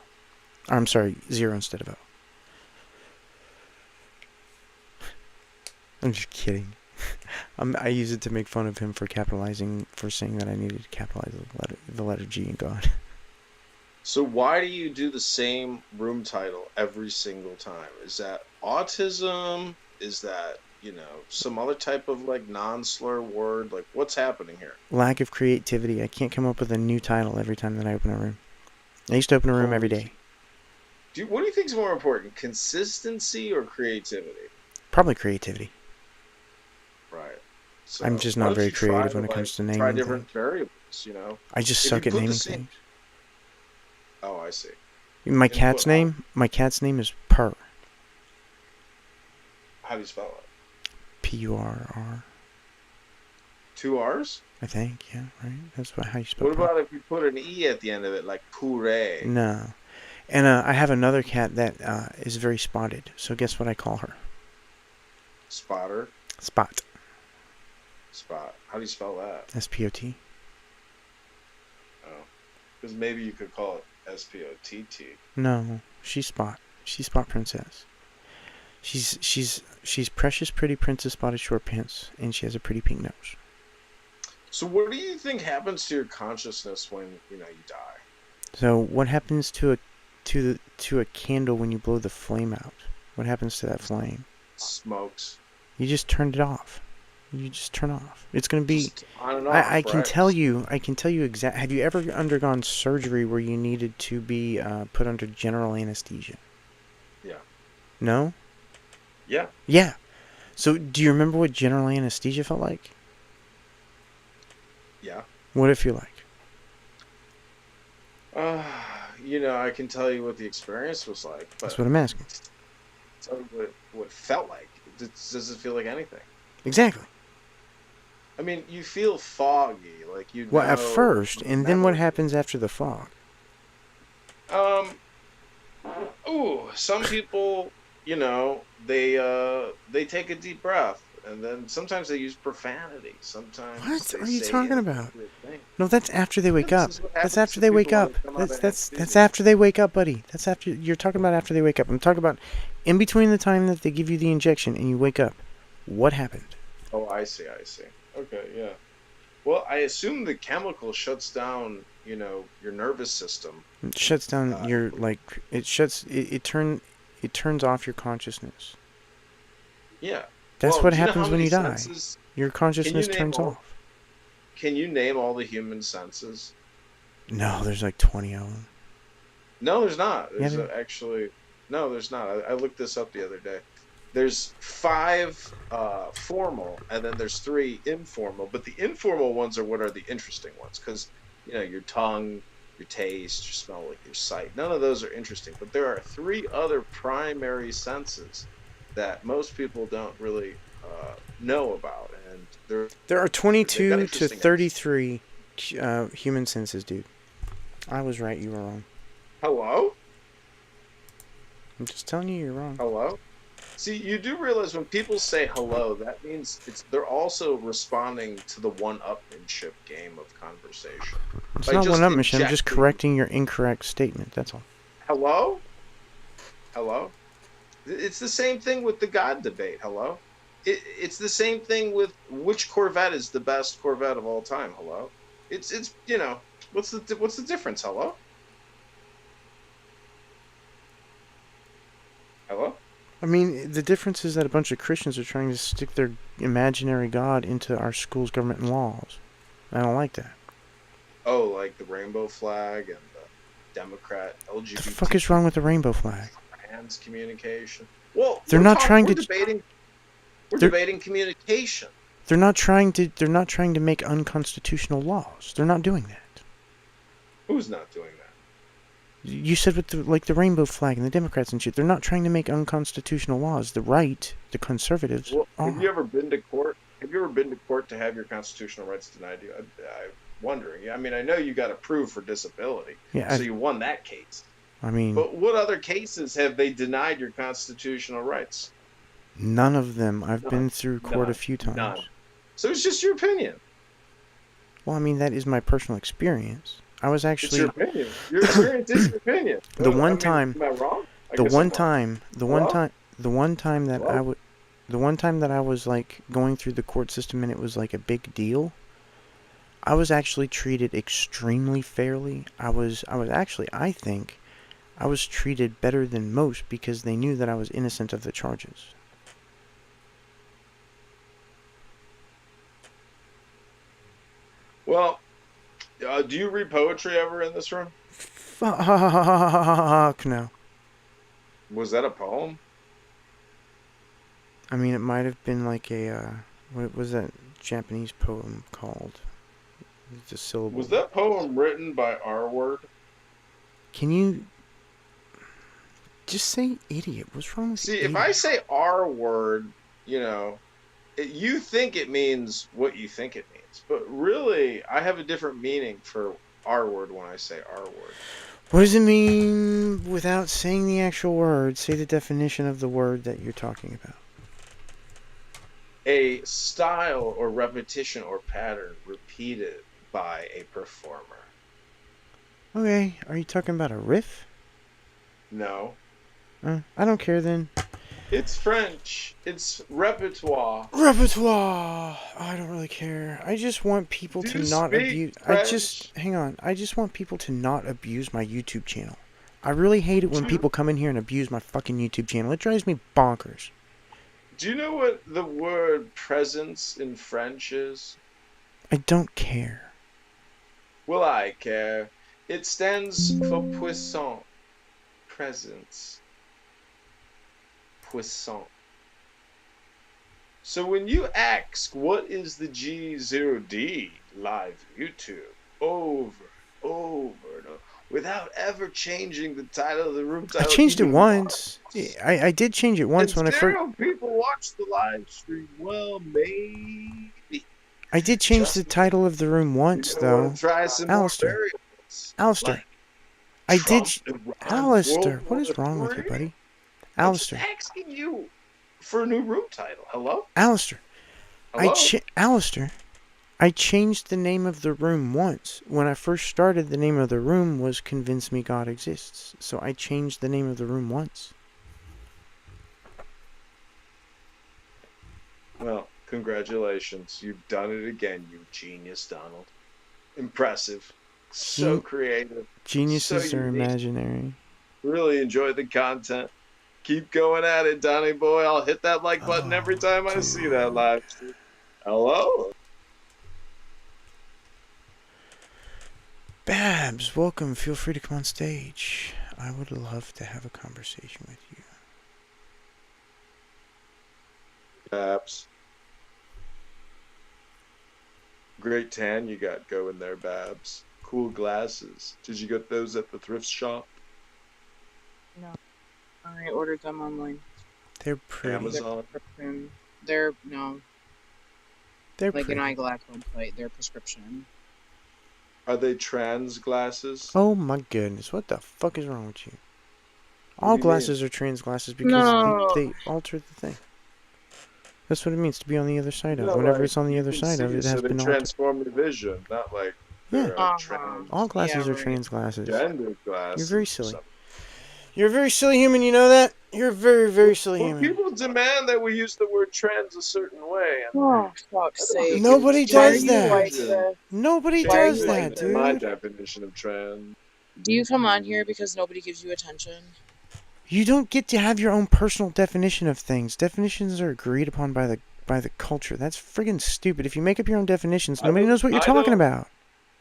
Or, I'm sorry, 0 instead of O. I'm just kidding. I use it to make fun of him for saying that I needed to capitalize the letter G in God. So why do you do the same room title every single time? Is that autism? Is that, some other type of non-slur word? What's happening here? Lack of creativity. I can't come up with a new title every time that I open a room. I used to open a room every day. What do you think is more important, consistency or creativity? Probably creativity. Right. So I'm just not very creative when it comes to naming try different things. variables, I just suck at naming things. Oh, I see. My cat's name is Purr. How do you spell it? Purr. 2 R's? I think, yeah, right? That's how you spell What purr. about if you put an E at the end of it, like puree? No. And I have another cat that is very spotted. So guess what I call her? Spotter? Spot. Spot. How do you spell that? S-P-O-T. Oh. Because maybe you could call it S-P-O-T-T. No, she's Spot. She's Spot Princess. She's precious, pretty Princess Spotted Short Pants, and she has a pretty pink nose. So what do you think happens to your consciousness when, you die? So what happens to a candle when you blow the flame out? What happens to that flame? Smokes. You just turned it off. You just turn off. It's gonna be. Just on and off, I can right? tell you. I can tell you exact. Have you ever undergone surgery where you needed to be put under general anesthesia? Yeah. No. Yeah. Yeah. So do you remember what general anesthesia felt like? Yeah. What did it feel like? I can tell you what the experience was like, but That's what I'm asking. tell you what it felt like. Does it feel like anything? Exactly. I mean, you feel foggy, like Well, at first, and then what happens after the fog? Some people, they take a deep breath, and then sometimes they use profanity. Sometimes. What they are you say talking about? inappropriate things. No, that's after they wake This up. is what That's happens after to they wake people up. when they come out of That's anesthesia. after they wake up, buddy. That's after you're talking about after they wake up. I'm talking about in between the time that they give you the injection and you wake up. What happened? Oh, I see. Okay, yeah. Well, I assume the chemical shuts down, your nervous system. It shuts down your it turns off your consciousness. Yeah. That's Well, what do you know happens how when many you die. senses- Your consciousness turns off. Can you name all the human senses? No, there's like 20 of them. No, there's not. Yeah, There's actually no, there's not. I looked this up the other day. There's 5 formal, and then there's 3 informal. But the informal ones are what are the interesting ones, because your tongue, your taste, your smell, like your sight. None of those are interesting. But there are 3 other primary senses that most people don't really know about, and There are they've got 22 to interesting 33 human senses, dude. I was right, you were wrong. Hello? I'm just telling you, you're wrong. Hello? See, you do realize when people say hello, that means they're also responding to the one-upmanship game of conversation. It's By not just one-upmanship. I'm just injecting- correcting your incorrect statement. That's all. Hello? Hello? It's the same thing with the God debate. Hello? It's the same thing with which Corvette is the best Corvette of all time. Hello? It's what's the difference? Hello? Hello? I mean, the difference is that a bunch of Christians are trying to stick their imaginary God into our schools, government, and laws. I don't like that. Oh, like the rainbow flag and the Democrat LGBT. What the fuck is wrong with the rainbow flag? Trans communication. Well, They're not trying to. We're debating communication. They're not trying to make unconstitutional laws. They're not doing that. Who's not doing that? You said with the rainbow flag and the Democrats and shit. They're not trying to make unconstitutional laws. The right, the conservatives. Well, are. have you ever been to court? Have you ever been to court to have your constitutional rights denied you? I'm wondering. I mean, I know you got approved for disability, Yeah, so you won that case. I mean, But what other cases have they denied your constitutional rights? none of them. I've None. been through court None. a few times. None. So it's just your opinion. Well, I mean, that is my personal experience. I was It's actually your opinion. Your experience is your opinion. the Well, one I mean, time. Am I wrong? I The guess one I'm wrong. time. The one Hello? time. The one time that Hello? I would. The one time that I was like going through the court system and it was like a big deal. I was actually treated extremely fairly. I was actually, I think, I was treated better than most because they knew that I was innocent of the charges. Well, do you read poetry ever in this room? Fuck no. Was that a poem? I mean, it might have been like a, what was that Japanese poem called? It's a syllable. Was that poem written by R Word? Can you just say idiot? What's wrong with See, idiot? if I say R Word, You think it means what you think it means, but really, I have a different meaning for R word when I say R word. What does it mean without saying the actual word? Say the definition of the word that you're talking about. A style or repetition or pattern repeated by a performer. Okay, are you talking about a riff? No. I don't care then. It's French. It's repertoire. Repertoire. I don't really care. I just want people Do to you not speak abuse. French? Hang on. I just want people to not abuse my YouTube channel. I really hate it when people come in here and abuse my fucking YouTube channel. It drives me bonkers. Do you know what the word presence in French is? I don't care. Well, I care. It stands for puissant. Presence. Puissant. So when you ask what is the g0d live YouTube over, without ever changing the title of the room I title, changed it even once. I did change it once and when I first. zero people watch the live stream. Well, maybe. I did change the title of the room once, though. Try some Alistair. more variables. Alistair. I did. Alistair, what is wrong with you, buddy? Alistair. I'm just asking you for a new room title. Hello? Alistair. Hello? Alistair. I changed the name of the room once. When I first started, the name of the room was Convince Me God Exists. So I changed the name of the room once. Well, congratulations. You've done it again, you genius, Donald. Impressive. So creative. Geniuses so are unique. imaginary. Really enjoy the content. Keep going at it, Donnie boy. I'll hit that like button every time I see that live stream. Hello? Babs, welcome. Feel free to come on stage. I would love to have a conversation with you. Babs. Great tan you got going there, Babs. Cool glasses. Did you get those at the thrift shop? No. I ordered them online. They're pretty. Amazon? They're no. They're like pretty. an eyeglass website. They're prescription. Are they trans glasses? Oh my goodness, what the fuck is wrong with you? What All do you glasses are trans glasses because No. they alter the thing. That's what it means to be on the other side of. No, Whenever like, it's on the you other can side of, see, it so has they been altered. transform your vision, not like Yeah. trans. All glasses Yeah, are right. trans glasses. Gender glasses. You're very silly. You're a very silly human, you know that? You're a very, very silly Well, human. people demand that we use the word trans a certain way. And Oh, fuck's sake. Nobody Why are does you like that. this? Nobody Why are does you like that, this? My dude. definition of trans. Do you come on here because nobody gives you attention? You don't get to have your own personal definition of things. Definitions are agreed upon by the culture. That's friggin' stupid. If you make up your own definitions, nobody knows what you're talking about.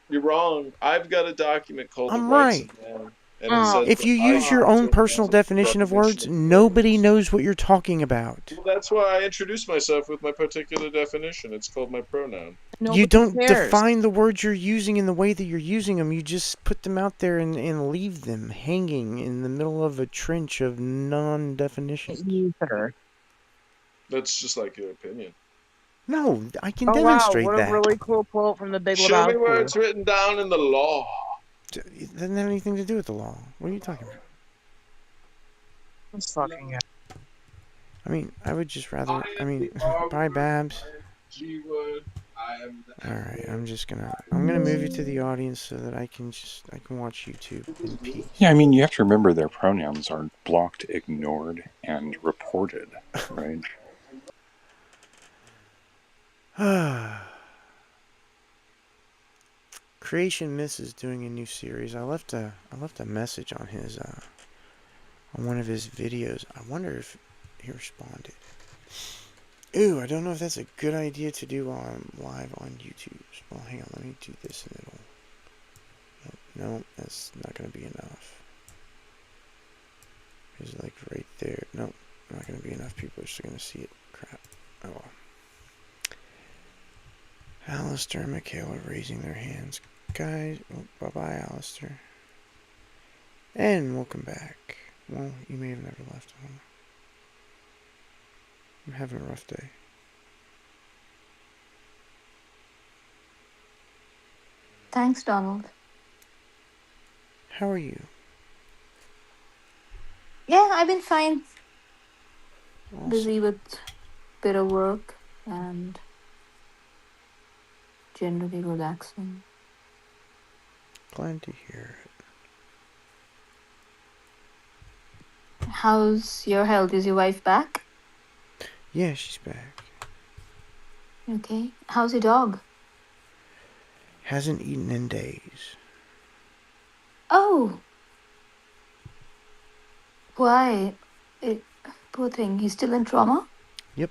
You're wrong. I've got a document called I'm The Rights right. of Man. And it says If that you use your own personal definition of words, nobody knows what you're talking about. Well, that's why I introduce myself with my particular definition. It's called my pronoun. You don't define the words you're using in the way that you're using them. You just put them out there and leave them hanging in the middle of a trench of non-definition. That's just like your opinion. No, I can Oh wow, demonstrate what a that. really cool quote from the Big Show me where Lebowski. it's written down in the law. It doesn't have anything to do with the law. What are you talking about? This fucking guy. I mean, I would just rather. Bye, Babs. Alright, I'm gonna move you to the audience so that I can watch YouTube in peace. Yeah, I mean, you have to remember their pronouns are blocked, ignored, and reported, right? Creation Myths is doing a new series. I left a message on his on one of his videos. I wonder if he responded. Ooh, I don't know if that's a good idea to do while I'm live on YouTube. Well, hang on, let me do this and it'll... No, that's not going to be enough. It's like right there. Nope, not going to be enough. People are still going to see it. Crap. Oh well. Alistair and Michaela raising their hands. Guys, oh, bye-bye, Alistair. And welcome back. Well, you may have never left. I'm having a rough day. Thanks, Donald. How are you? Yeah, I've been fine. Awesome. Busy with bit of work and generally relaxing. Glad to hear it. How's your health? Is your wife back? Yeah, she's back. Okay. How's your dog? Hasn't eaten in days. Oh, why? Poor thing. He's still in trauma? Yep.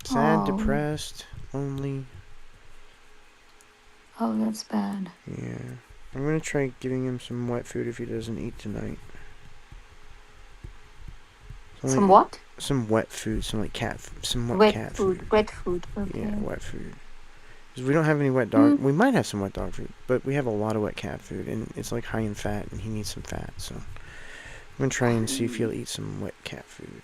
Sad, Oh. depressed, lonely. Oh, that's bad. Yeah. I'm gonna try giving him some wet food if he doesn't eat tonight. Some what? Some wet food, some like some Wet cat food. Wet food. Okay. Yeah, wet food. Because we don't have any wet dog. We might have some wet dog food, but we have a lot of wet cat food, and it's like high in fat, and he needs some fat. So I'm gonna try and see if he'll eat some wet cat food.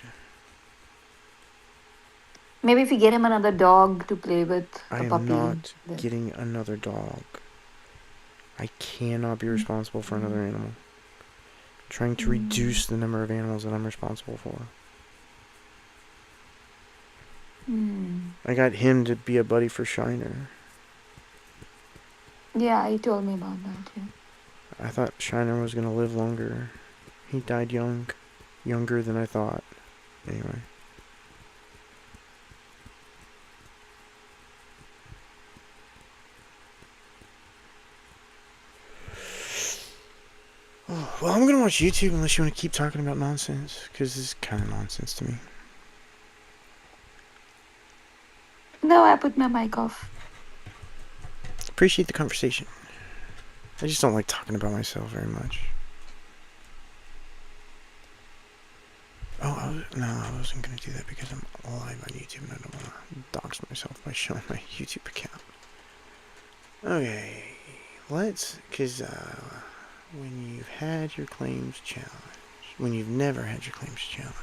Maybe if you get him another dog to play with, I am not getting another dog. I cannot be responsible for another animal. I'm trying to reduce the number of animals that I'm responsible for. I got him to be a buddy for Shiner. Yeah, he told me about that, yeah. I thought Shiner was going to live longer. He died younger than I thought. Anyway. Oh, well, I'm going to watch YouTube unless you want to keep talking about nonsense, because this is kind of nonsense to me. No, I put my mic off. Appreciate the conversation. I just don't like talking about myself very much. Oh, I wasn't going to do that because I'm live on YouTube and I don't want to dox myself by showing my YouTube account. Okay, because when you've had your claims challenged, when you've never had your claims challenged,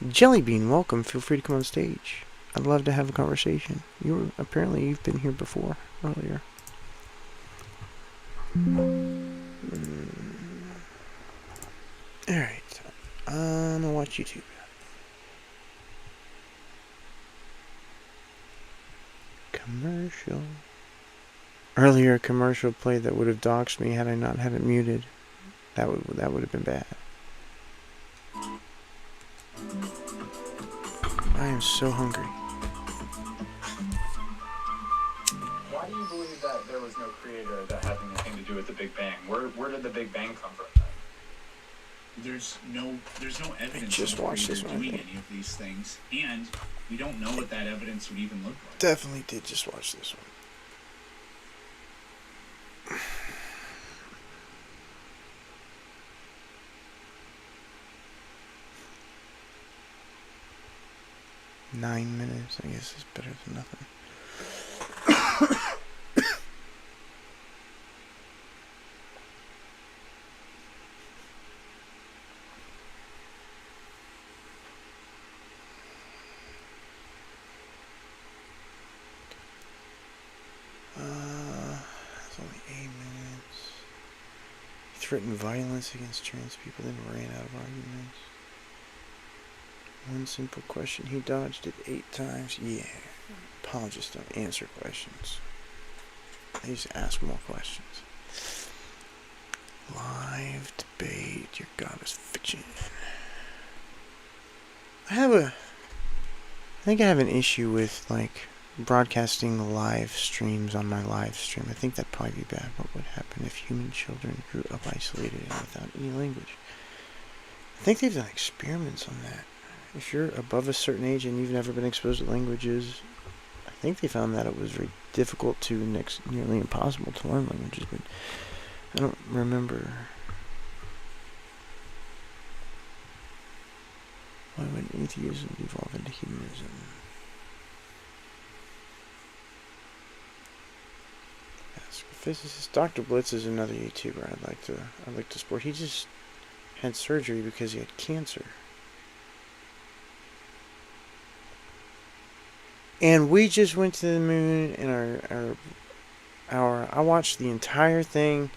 Jellybean, welcome, feel free to come on stage. I'd love to have a conversation. You've been here before, earlier. Alright, I'm gonna watch YouTube. Commercial. Earlier, a commercial played that would have doxed me had I not had it muted. That would have been bad. I am so hungry. Why do you believe that there was no creator that had anything to do with the Big Bang? Where did the Big Bang come from then? There's no evidence just of the watched this creator one, I doing think. any of these things, and we don't know what that evidence would even look like. Definitely did just watch this one. 9 minutes, I guess, is better than nothing. That's only 8 minutes. He threatened violence against trans people, then ran out of arguments. One simple question, he dodged it 8 times. Yeah. Apologists don't answer questions. They just ask more questions. Live debate, your goddess fiction. I think I have an issue with, like, broadcasting live streams on my live stream. I think that'd probably be bad. What would happen if human children grew up isolated and without any language? I think they've done experiments on that. If you're above a certain age and you've never been exposed to languages, I think they found that it was very difficult to nearly impossible to learn languages, but I don't remember. Why would atheism evolve into humanism? Ask a physicist. Dr. Blitz is another YouTuber I'd like to support. He just had surgery because he had cancer. And we just went to the moon, and hour. I watched the entire thing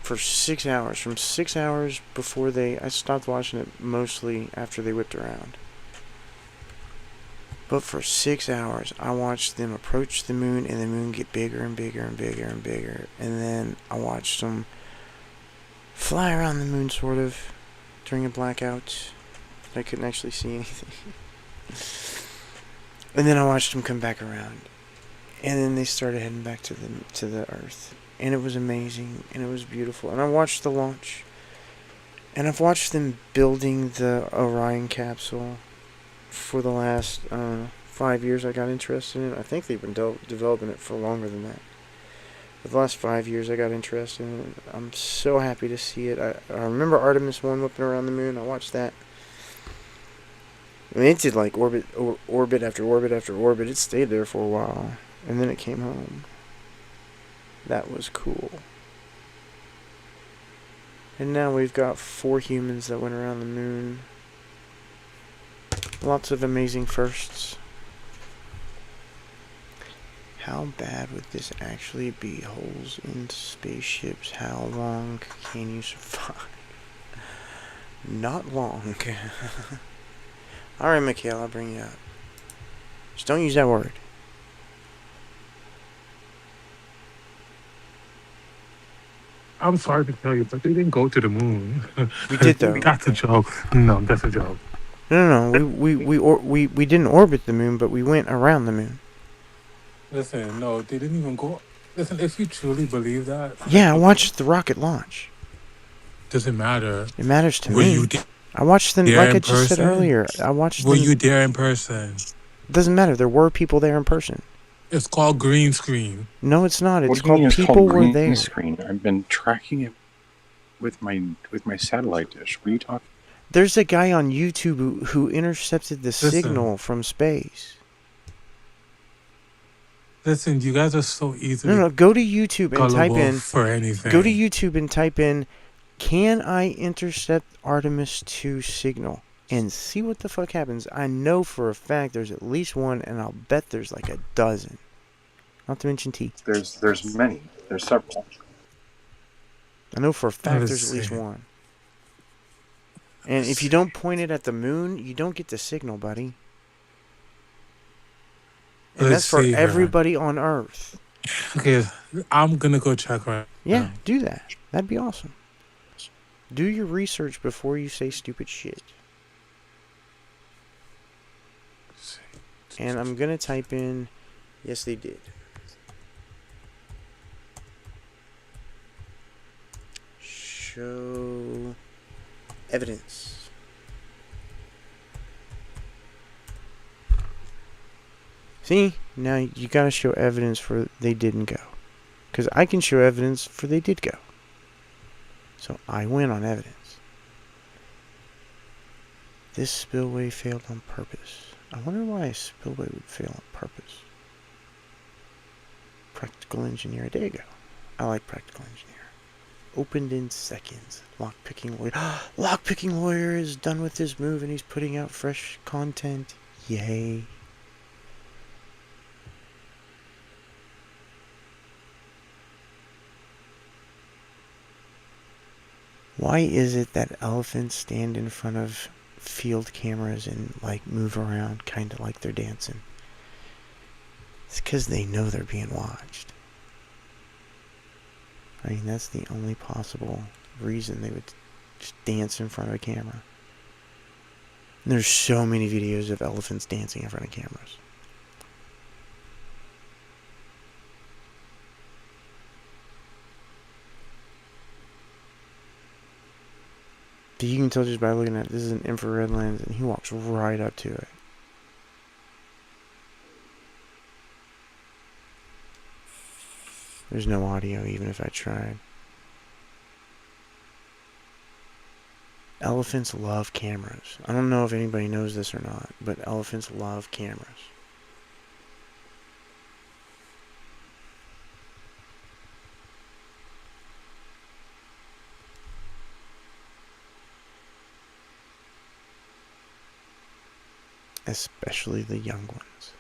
for 6 hours. From 6 hours before I stopped watching it mostly after they whipped around. But for 6 hours, I watched them approach the moon and the moon get bigger and bigger and bigger and bigger. And then I watched them fly around the moon, sort of, during a blackout. I couldn't actually see anything. And then I watched them come back around. And then they started heading back to the Earth. And it was amazing, and it was beautiful. And I watched the launch. And I've watched them building the Orion capsule for the last 5 years. I got interested in it. I think they've been developing it for longer than that. For the last 5 years, I got interested in it. I'm so happy to see it. I remember Artemis 1 whipping around the moon. I watched that. I mean, it did like orbit after orbit after orbit. It stayed there for a while. And then it came home. That was cool. And now we've got 4 humans that went around the moon. Lots of amazing firsts. How bad would this actually be? Holes in spaceships. How long can you survive? Not long. Alright, Mikhail, I'll bring you up. Just don't use that word. I'm sorry to tell you, but they didn't go to the moon. We did, though. That's a joke. No, that's a joke. No. We didn't orbit the moon, but we went around the moon. Listen, no, they didn't even go. Listen, if you truly believe that, Yeah, I watched the rocket launch. Doesn't matter. It matters to Were me. you I watched them, there like in I just said person? earlier. I watched Were them. you there in person? Doesn't matter. There were people there in person. It's called green screen. No, it's not. What It's do you mean called it's people called were green there. screen? I've been tracking it with my satellite dish. What are you talking? There's a guy on YouTube who intercepted the signal from space. Listen, you guys are so easily No. Go to YouTube and type gullible in. for anything. Go to YouTube and type in, "Can I intercept Artemis 2 signal?" and see what the fuck happens. I know for a fact there's at least one, and I'll bet there's like a dozen. Not to mention T. There's many. There's several. I know for a fact Let's there's at least see. one. And if you don't point it at the moon, you don't get the signal, buddy. And Let's that's for see here. everybody on Earth. Okay, I'm gonna go check right Yeah, now. do that. That'd be awesome. Do your research before you say stupid shit. And I'm gonna type in, yes, they did. Show evidence. See, now you gotta show evidence for they didn't go. Because I can show evidence for they did go. So I win on evidence. This spillway failed on purpose. I wonder why a spillway would fail on purpose. Practical engineer. There you go. I like practical engineer. Opened in seconds. Lockpicking lawyer. Lockpicking lawyer is done with his move and he's putting out fresh content. Yay. Why is it that elephants stand in front of field cameras and like move around kind of like they're dancing? It's because they know they're being watched. I mean, that's the only possible reason they would just dance in front of a camera. And there's so many videos of elephants dancing in front of cameras. You can tell just by looking at it, this is an infrared lens, and he walks right up to it. There's no audio, even if I tried. Elephants love cameras. I don't know if anybody knows this or not, but elephants love cameras. Especially the young ones.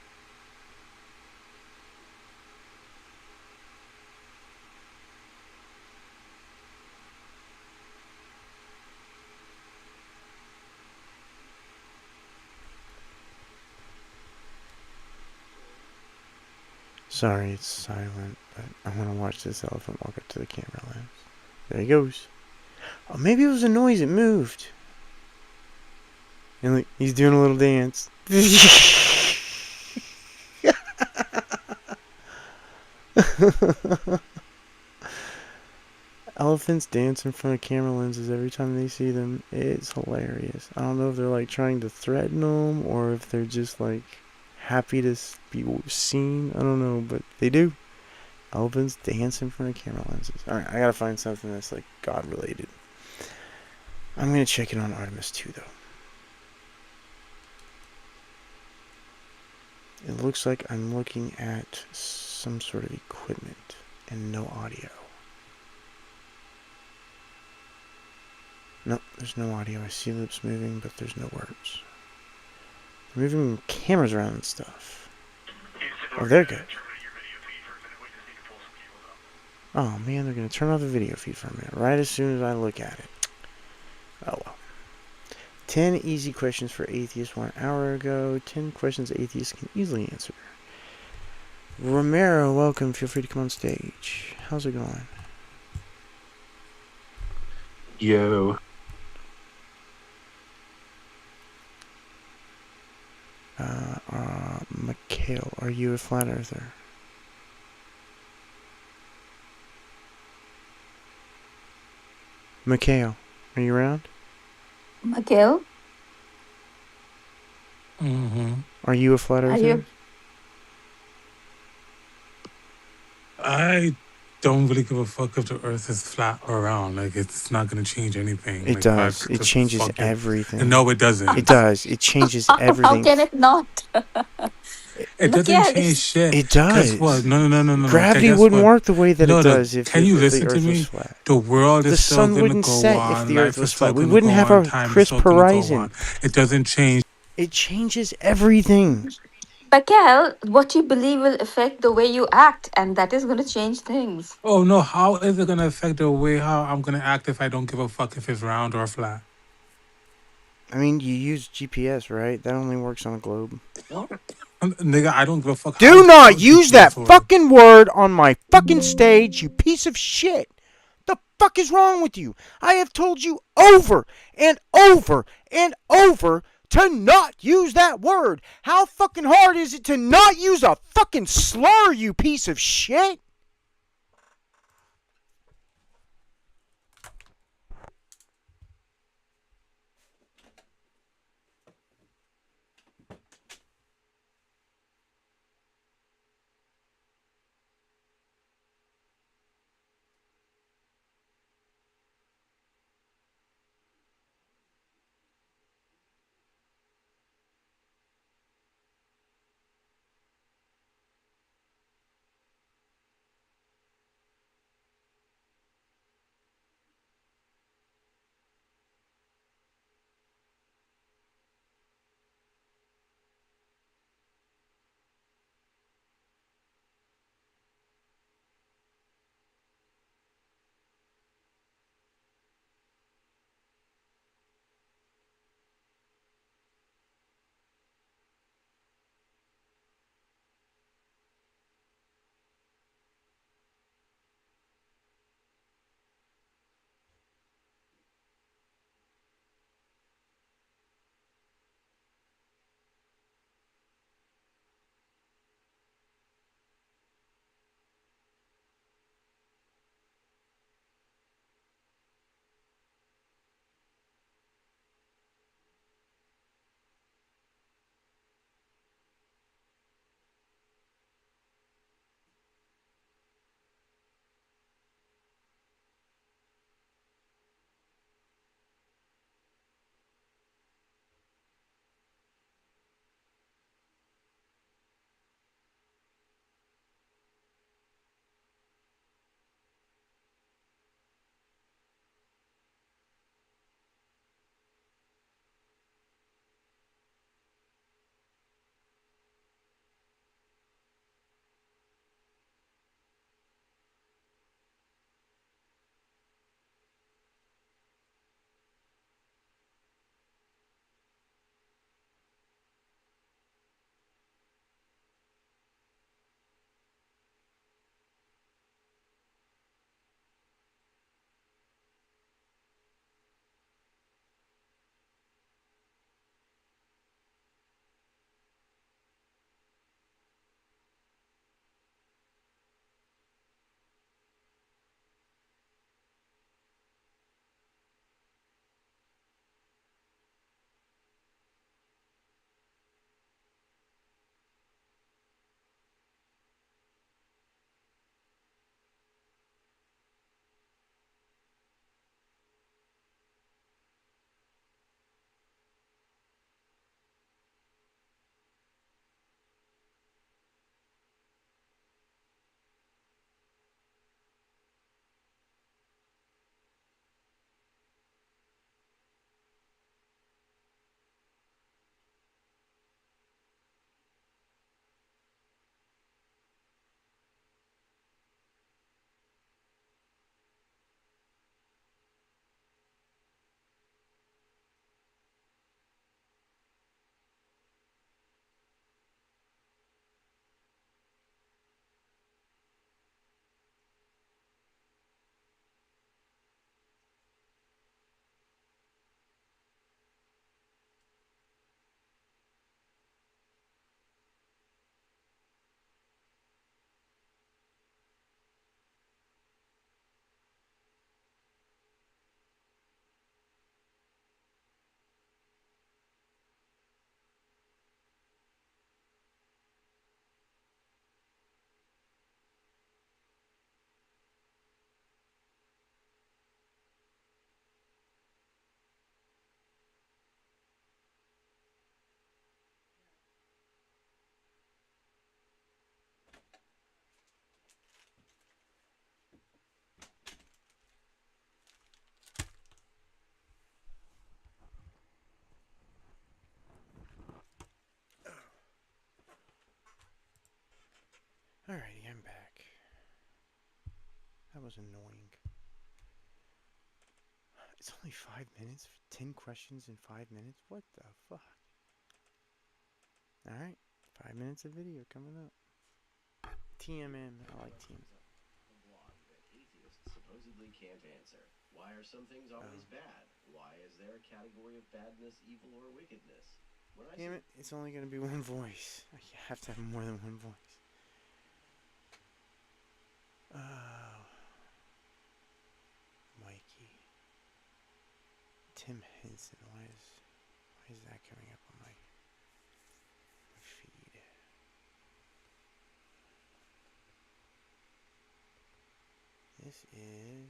Sorry, it's silent, but I want to watch this elephant walk up to the camera lens. There he goes. Oh, maybe it was a noise. It moved. And look, he's doing a little dance. Elephants dance in front of camera lenses every time they see them. It's hilarious. I don't know if they're like trying to threaten them or if they're just like happy to be seen. I don't know, but they do. Elephants dance in front of camera lenses. Alright, I gotta find something that's like God related. I'm gonna check it on Artemis 2 though. It looks like I'm looking at some sort of equipment and no audio. Nope, there's no audio. I see lips moving, but there's no words. They're moving cameras around and stuff. Oh, they're good. Oh man, they're gonna turn off the video feed for a minute, right as soon as I look at it. Oh well. 10 easy questions for atheists 1 hour ago. 10 questions atheists can easily answer. Romero, welcome. Feel free to come on stage. How's it going? Yo. Mikhail, are you a flat earther? Mikhail, are you around? Mikhail? Mm-hmm. Are you a flat earther? Are you? I don't really give a fuck if the earth is flat or round. Like, it's not going to change anything. It like, does. It changes everything. No, it doesn't. It does. It changes How everything. can it not? It doesn't Mikhail, change shit. It does. Guess what? No. Gravity Guess wouldn't what? work the way that it Look, does if can you the listen to earth me? was flat. The world The is still sun going to wouldn't go set on. if the Life earth was is still flat. We gonna wouldn't go have on. a Time is crisp still gonna go horizon. on. It doesn't change. It changes everything. Mikhail, what you believe will affect the way you act, and that is going to change things. Oh no, how is it gonna affect the way how I'm gonna act if I don't give a fuck if it's round or flat? I mean, you use GPS, right? That only works on a globe. Nigga, I don't give a fuck. Do how not use that GPS works. fucking word on my fucking stage, you piece of shit. The fuck is wrong with you? I have told you over and over and over to not use that word. How fucking hard is it to not use a fucking slur, you piece of shit? Alrighty, I'm back. That was annoying. It's only 5 minutes? 10 questions in 5 minutes? What the fuck? Alright, 5 minutes of video coming up. TMM, I like TMM. A blog that atheists supposedly can't answer. Why are some things always bad? Why is there a category of badness, evil, or wickedness? Damn it, it's only gonna be one voice. I have to have more than one voice. Oh. Mikey. Tim Henson, why is that coming up on my feed? This is...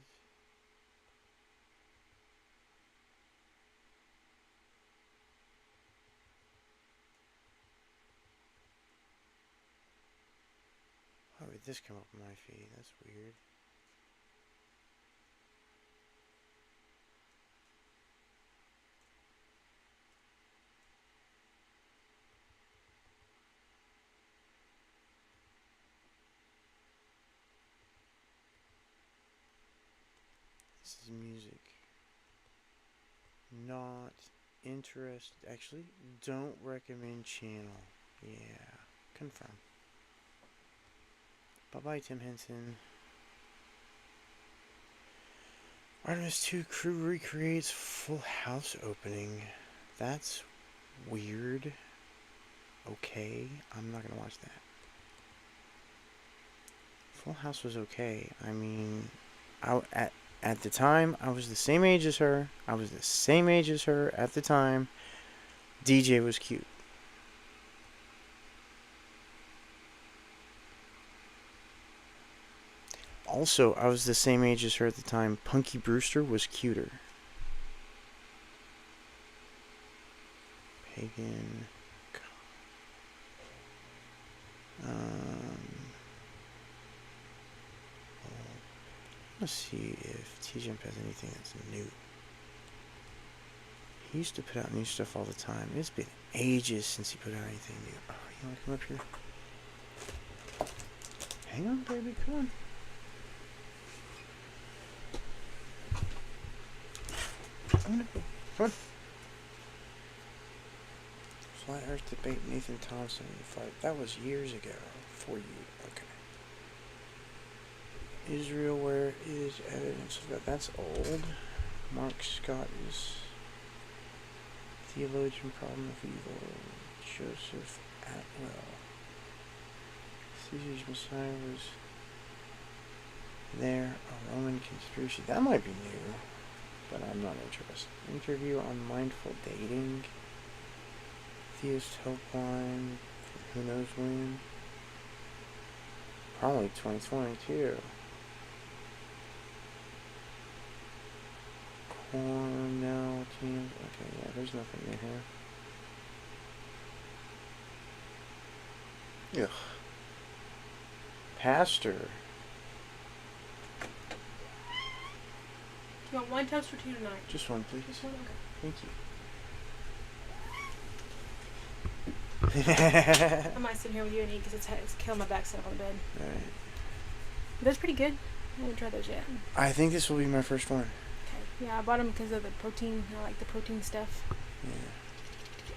Why would this come up on my feed? That's weird. This is music. Not interested. Actually, don't recommend channel. Yeah, confirm. Bye-bye, Tim Henson. Artemis 2 crew recreates Full House opening. That's weird. Okay, I'm not gonna watch that. Full House was okay. I mean, at the time, I was the same age as her. I was the same age as her at the time. DJ was cute. Also, I was the same age as her at the time. Punky Brewster was cuter. Pagan. Let's see if T-Jump has anything that's new. He used to put out new stuff all the time. It's been ages since he put out anything new. Oh, you want to come up here? Hang on, baby, come on. I'm gonna go. Come on. Flat Earth debate Nathan Thompson in the fight. That was years ago. For you. Okay. Israel, where is evidence of that? That's old. Mark Scott is theologian, problem of evil. Joseph Atwell. Caesar's Messiah was there. A Roman conspiracy. That might be new, but I'm not interested. Interview on mindful dating. Theist helpline. Who knows when? Probably 2022. Cornell teams. Okay, yeah, there's nothing in here. Ugh. Pastor. Do you want one toast or two tonight? Just one, please. Just one? Okay. Thank you. I might sit here with you and eat because it's killing my backside on the bed. Alright. That's pretty good. I haven't tried those yet. I think this will be my first one. Okay. Yeah, I bought them because of the protein. I like the protein stuff.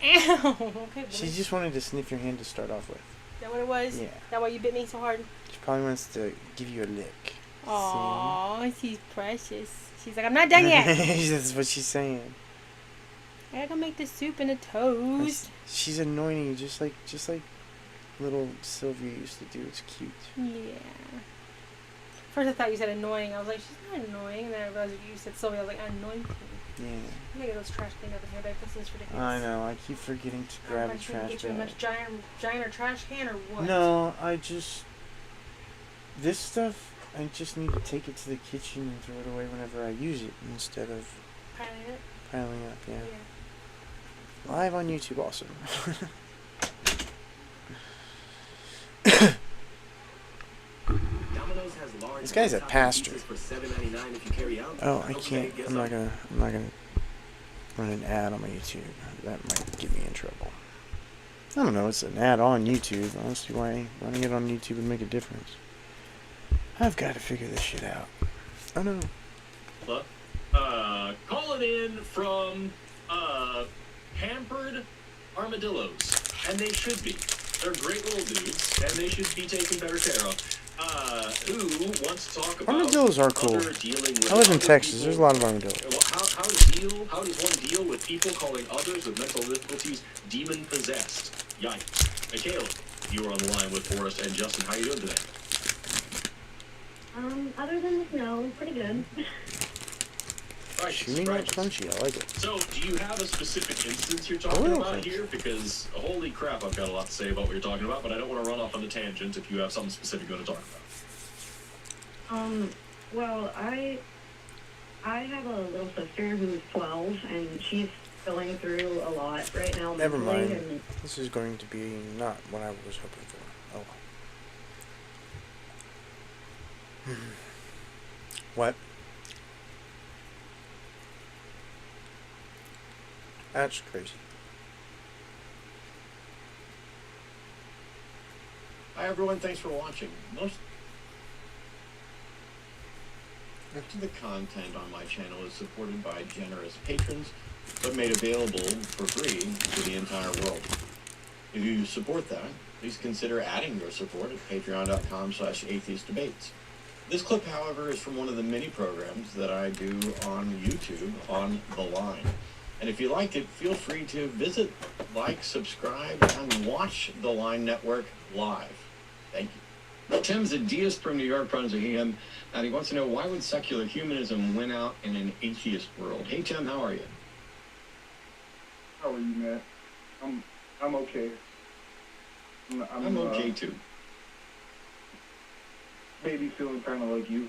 Yeah. Ow! Okay. She just wanted to sniff your hand to start off with. Is that what it was? Yeah. That why you bit me so hard? She probably wants to give you a lick. Aww, she's precious. She's like, I'm not done yet. That's what she's saying. I gotta make the soup and the toast. She's annoying you just like little Sylvia used to do. It's cute. Yeah. First I thought you said annoying. I was like, she's not annoying. And then I realized you said Sylvia. I was like, anointing. Yeah. I'm gonna get those trash cleaned up in here, babe. This is ridiculous. I know. I keep forgetting to grab a trash Get you a bag. much giant trash can or what? No, this stuff, I just need to take it to the kitchen and throw it away whenever I use it instead of piling up. Yeah. Live on YouTube also. This guy's a pastor. Oh, I can't. I'm not gonna run an ad on my YouTube. That might get me in trouble. I don't know. It's an ad on YouTube. I don't see why running it on YouTube would make a difference. I've got to figure this shit out. I know. Calling in from pampered armadillos, and they should be. They're great little dudes, and they should be taken better care of. Who wants to talk about Armadillos are cool. dealing with I live in other Texas. people? There's a lot of armadillos. How does one deal with people calling others with mental difficulties demon possessed? Yikes. Michaela, you are on the line with Forrest and Justin. How are you doing today? Other than the snow, pretty good. Right, Shooting up crunchy. I like it. So, do you have a specific instance you're talking about here? Because, holy crap, I've got a lot to say about what you're talking about, but I don't want to run off on a tangent if you have something specific you want to talk about. Well, I have a little sister who's 12, and she's going through a lot right now. Never mentally, mind. and This is going to be not what I was hoping for. Oh well. What? That's crazy. Hi everyone, thanks for watching. Most of the content on my channel is supported by generous patrons, but made available for free to the entire world. If you support that, please consider adding your support at patreon.com/atheistdebates. This clip, however, is from one of the many programs that I do on YouTube on The Line. And if you like it, feel free to visit, like, subscribe, and watch The Line Network live. Thank you. Tim's a deist from New York, friends of him, and he wants to know, why would secular humanism win out in an atheist world? Hey, Tim, how are you? How are you, Matt? I'm okay. I'm okay, too. Maybe feeling kind of like you.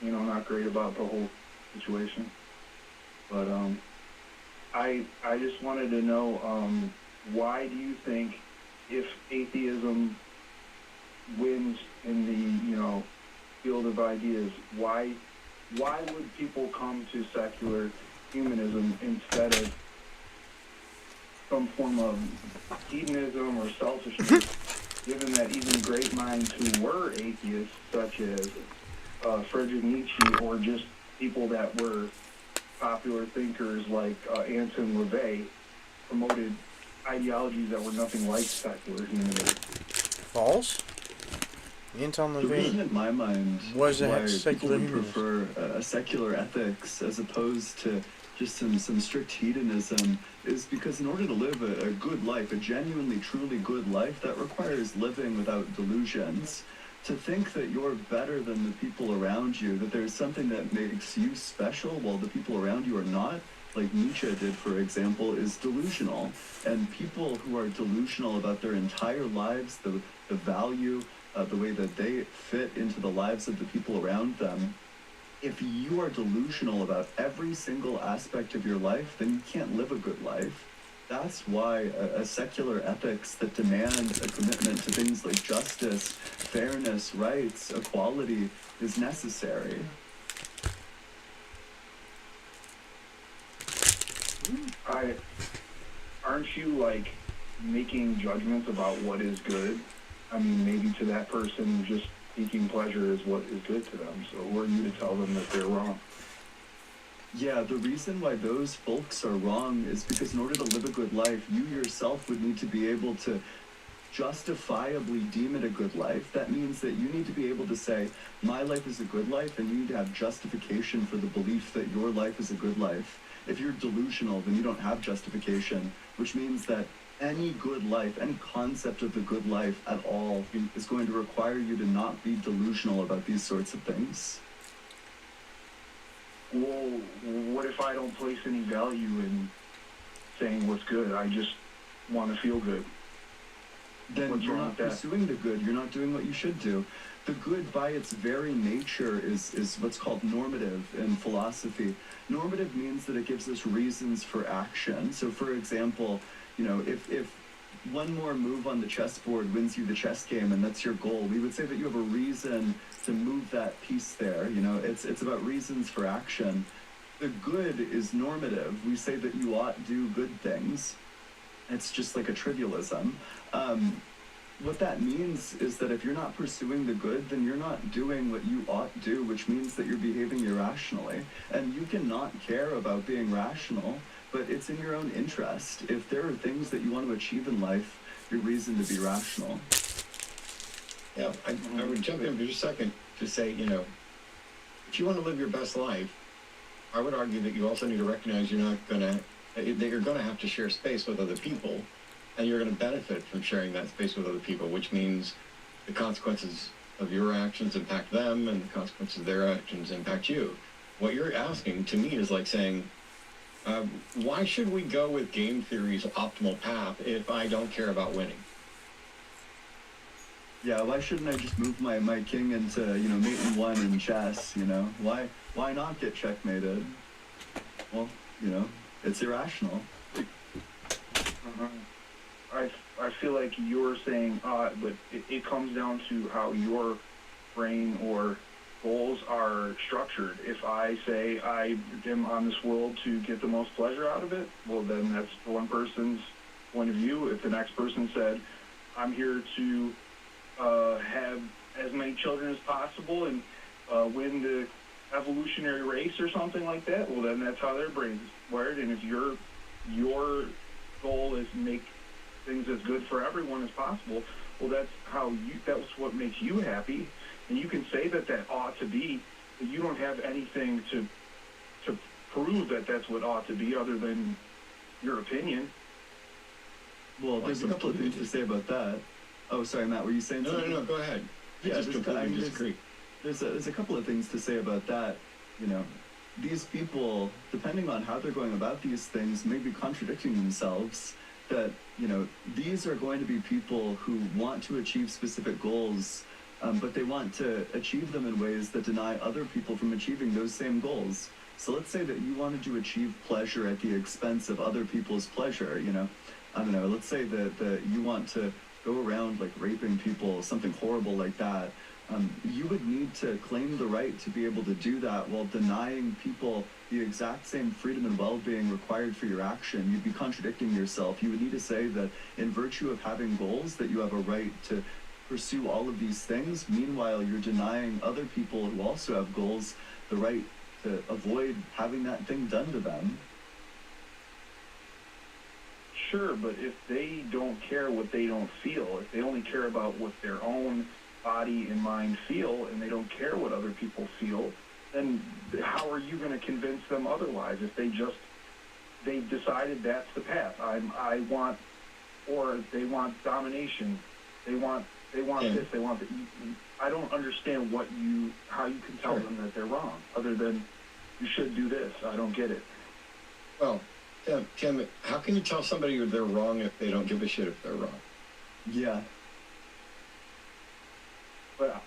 You know, not great about the whole situation. But, I just wanted to know, why do you think if atheism wins in the, field of ideas, why would people come to secular humanism instead of some form of hedonism or selfishness, given that even great minds who were atheists, such as Friedrich Nietzsche, or just people that were popular thinkers like Anton LaVey, promoted ideologies that were nothing like secular humanism? False? Anton The reason in my mind was why a secular people would humanist. prefer a secular ethics as opposed to just some strict hedonism is because in order to live a good life, a genuinely, truly good life, that requires living without delusions. To think that you're better than the people around you, that there's something that makes you special while the people around you are not, like Nietzsche did, for example, is delusional. And people who are delusional about their entire lives, the value, the way that they fit into the lives of the people around them, if you are delusional about every single aspect of your life, then you can't live a good life. That's why a secular ethics that demands a commitment to things like justice, fairness, rights, equality is necessary. Aren't you, like, making judgments about what is good? I mean, maybe to that person, just seeking pleasure is what is good to them. So who are you to tell them that they're wrong? Yeah, the reason why those folks are wrong is because in order to live a good life, you yourself would need to be able to justifiably deem it a good life. That means that you need to be able to say, my life is a good life, and you need to have justification for the belief that your life is a good life. If you're delusional, then you don't have justification, which means that any good life, any concept of the good life at all is going to require you to not be delusional about these sorts of things. Well, what if I don't place any value in saying what's good? I just want to feel good. Then What's you're wrong not with that? pursuing the good. You're not doing what you should do. The good by its very nature is what's called normative in philosophy. Normative means that it gives us reasons for action. So for example, if one more move on the chessboard wins you the chess game and that's your goal, we would say that you have a reason to move that piece there. It's about reasons for action. The good is normative. We say that you ought do good things. It's just like a trivialism. What that means is that if you're not pursuing the good, then you're not doing what you ought to do, which means that you're behaving irrationally. And you cannot care about being rational, but it's in your own interest. If there are things that you want to achieve in life, your reason to be rational. Yeah, I would jump in for just a second to say, if you want to live your best life, I would argue that you also need to recognize that you're going to have to share space with other people, and you're going to benefit from sharing that space with other people, which means the consequences of your actions impact them, and the consequences of their actions impact you. What you're asking to me is like saying, why should we go with game theory's optimal path if I don't care about winning? Yeah, why shouldn't I just move my king into, mate in one in chess, Why not get checkmated? Well, it's irrational. I feel like you're saying but it comes down to how your brain or goals are structured. If I say I am on this world to get the most pleasure out of it, well, then that's one person's point of view. If the next person said, I'm here to have as many children as possible and win the evolutionary race or something like that, well, then that's how their brain's wired. And if your goal is make things as good for everyone as possible, well, that's what makes you happy. And you can say that ought to be, but you don't have anything to prove that that's what ought to be other than your opinion. Well, there's a couple of things to say about that. Oh, sorry, Matt, were you saying something? No, go ahead. Yeah, I just completely disagree. There's a couple of things to say about that. These people, depending on how they're going about these things, may be contradicting themselves. That, these are going to be people who want to achieve specific goals, but they want to achieve them in ways that deny other people from achieving those same goals. So let's say that you wanted to achieve pleasure at the expense of other people's pleasure, I don't know, let's say that you want to go around like raping people, something horrible like that. You would need to claim the right to be able to do that while denying people the exact same freedom and well-being required for your action. You'd be contradicting yourself. You would need to say that in virtue of having goals, that you have a right to pursue all of these things. Meanwhile, you're denying other people who also have goals the right to avoid having that thing done to them. Sure, but if they don't care what they don't feel, if they only care about what their own body and mind feel, and they don't care what other people feel, then how are you going to convince them otherwise? If they've decided that's the path. Or they want domination. They want this. They want that. I don't understand how you can tell them that they're wrong, other than you should do this. I don't get it. Well, Tim, how can you tell somebody they're wrong if they don't give a shit if they're wrong? Yeah. But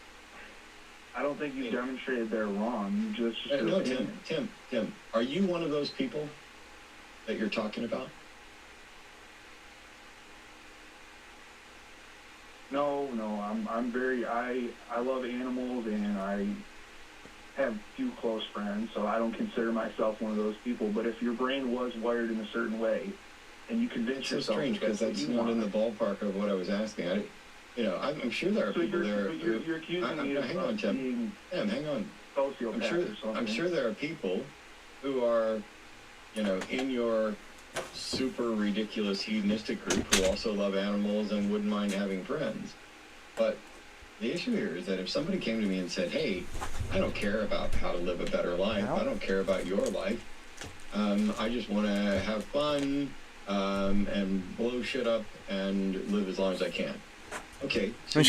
I don't think you demonstrated they're wrong. You just no, Tim, are you one of those people that you're talking about? No, I love animals, and I have few close friends, so I don't consider myself one of those people. But if your brain was wired in a certain way, and you convince yourself, so strange because that's not in the ballpark of what I was asking. I'm sure there are people there. You're accusing me of being hang on. Sociopath I'm sure there are people who are, in your super ridiculous hedonistic group who also love animals and wouldn't mind having friends. But the issue here is that if somebody came to me and said, hey, I don't care about how to live a better life. I don't care about your life. I just want to have fun and blow shit up and live as long as I can. Okay. So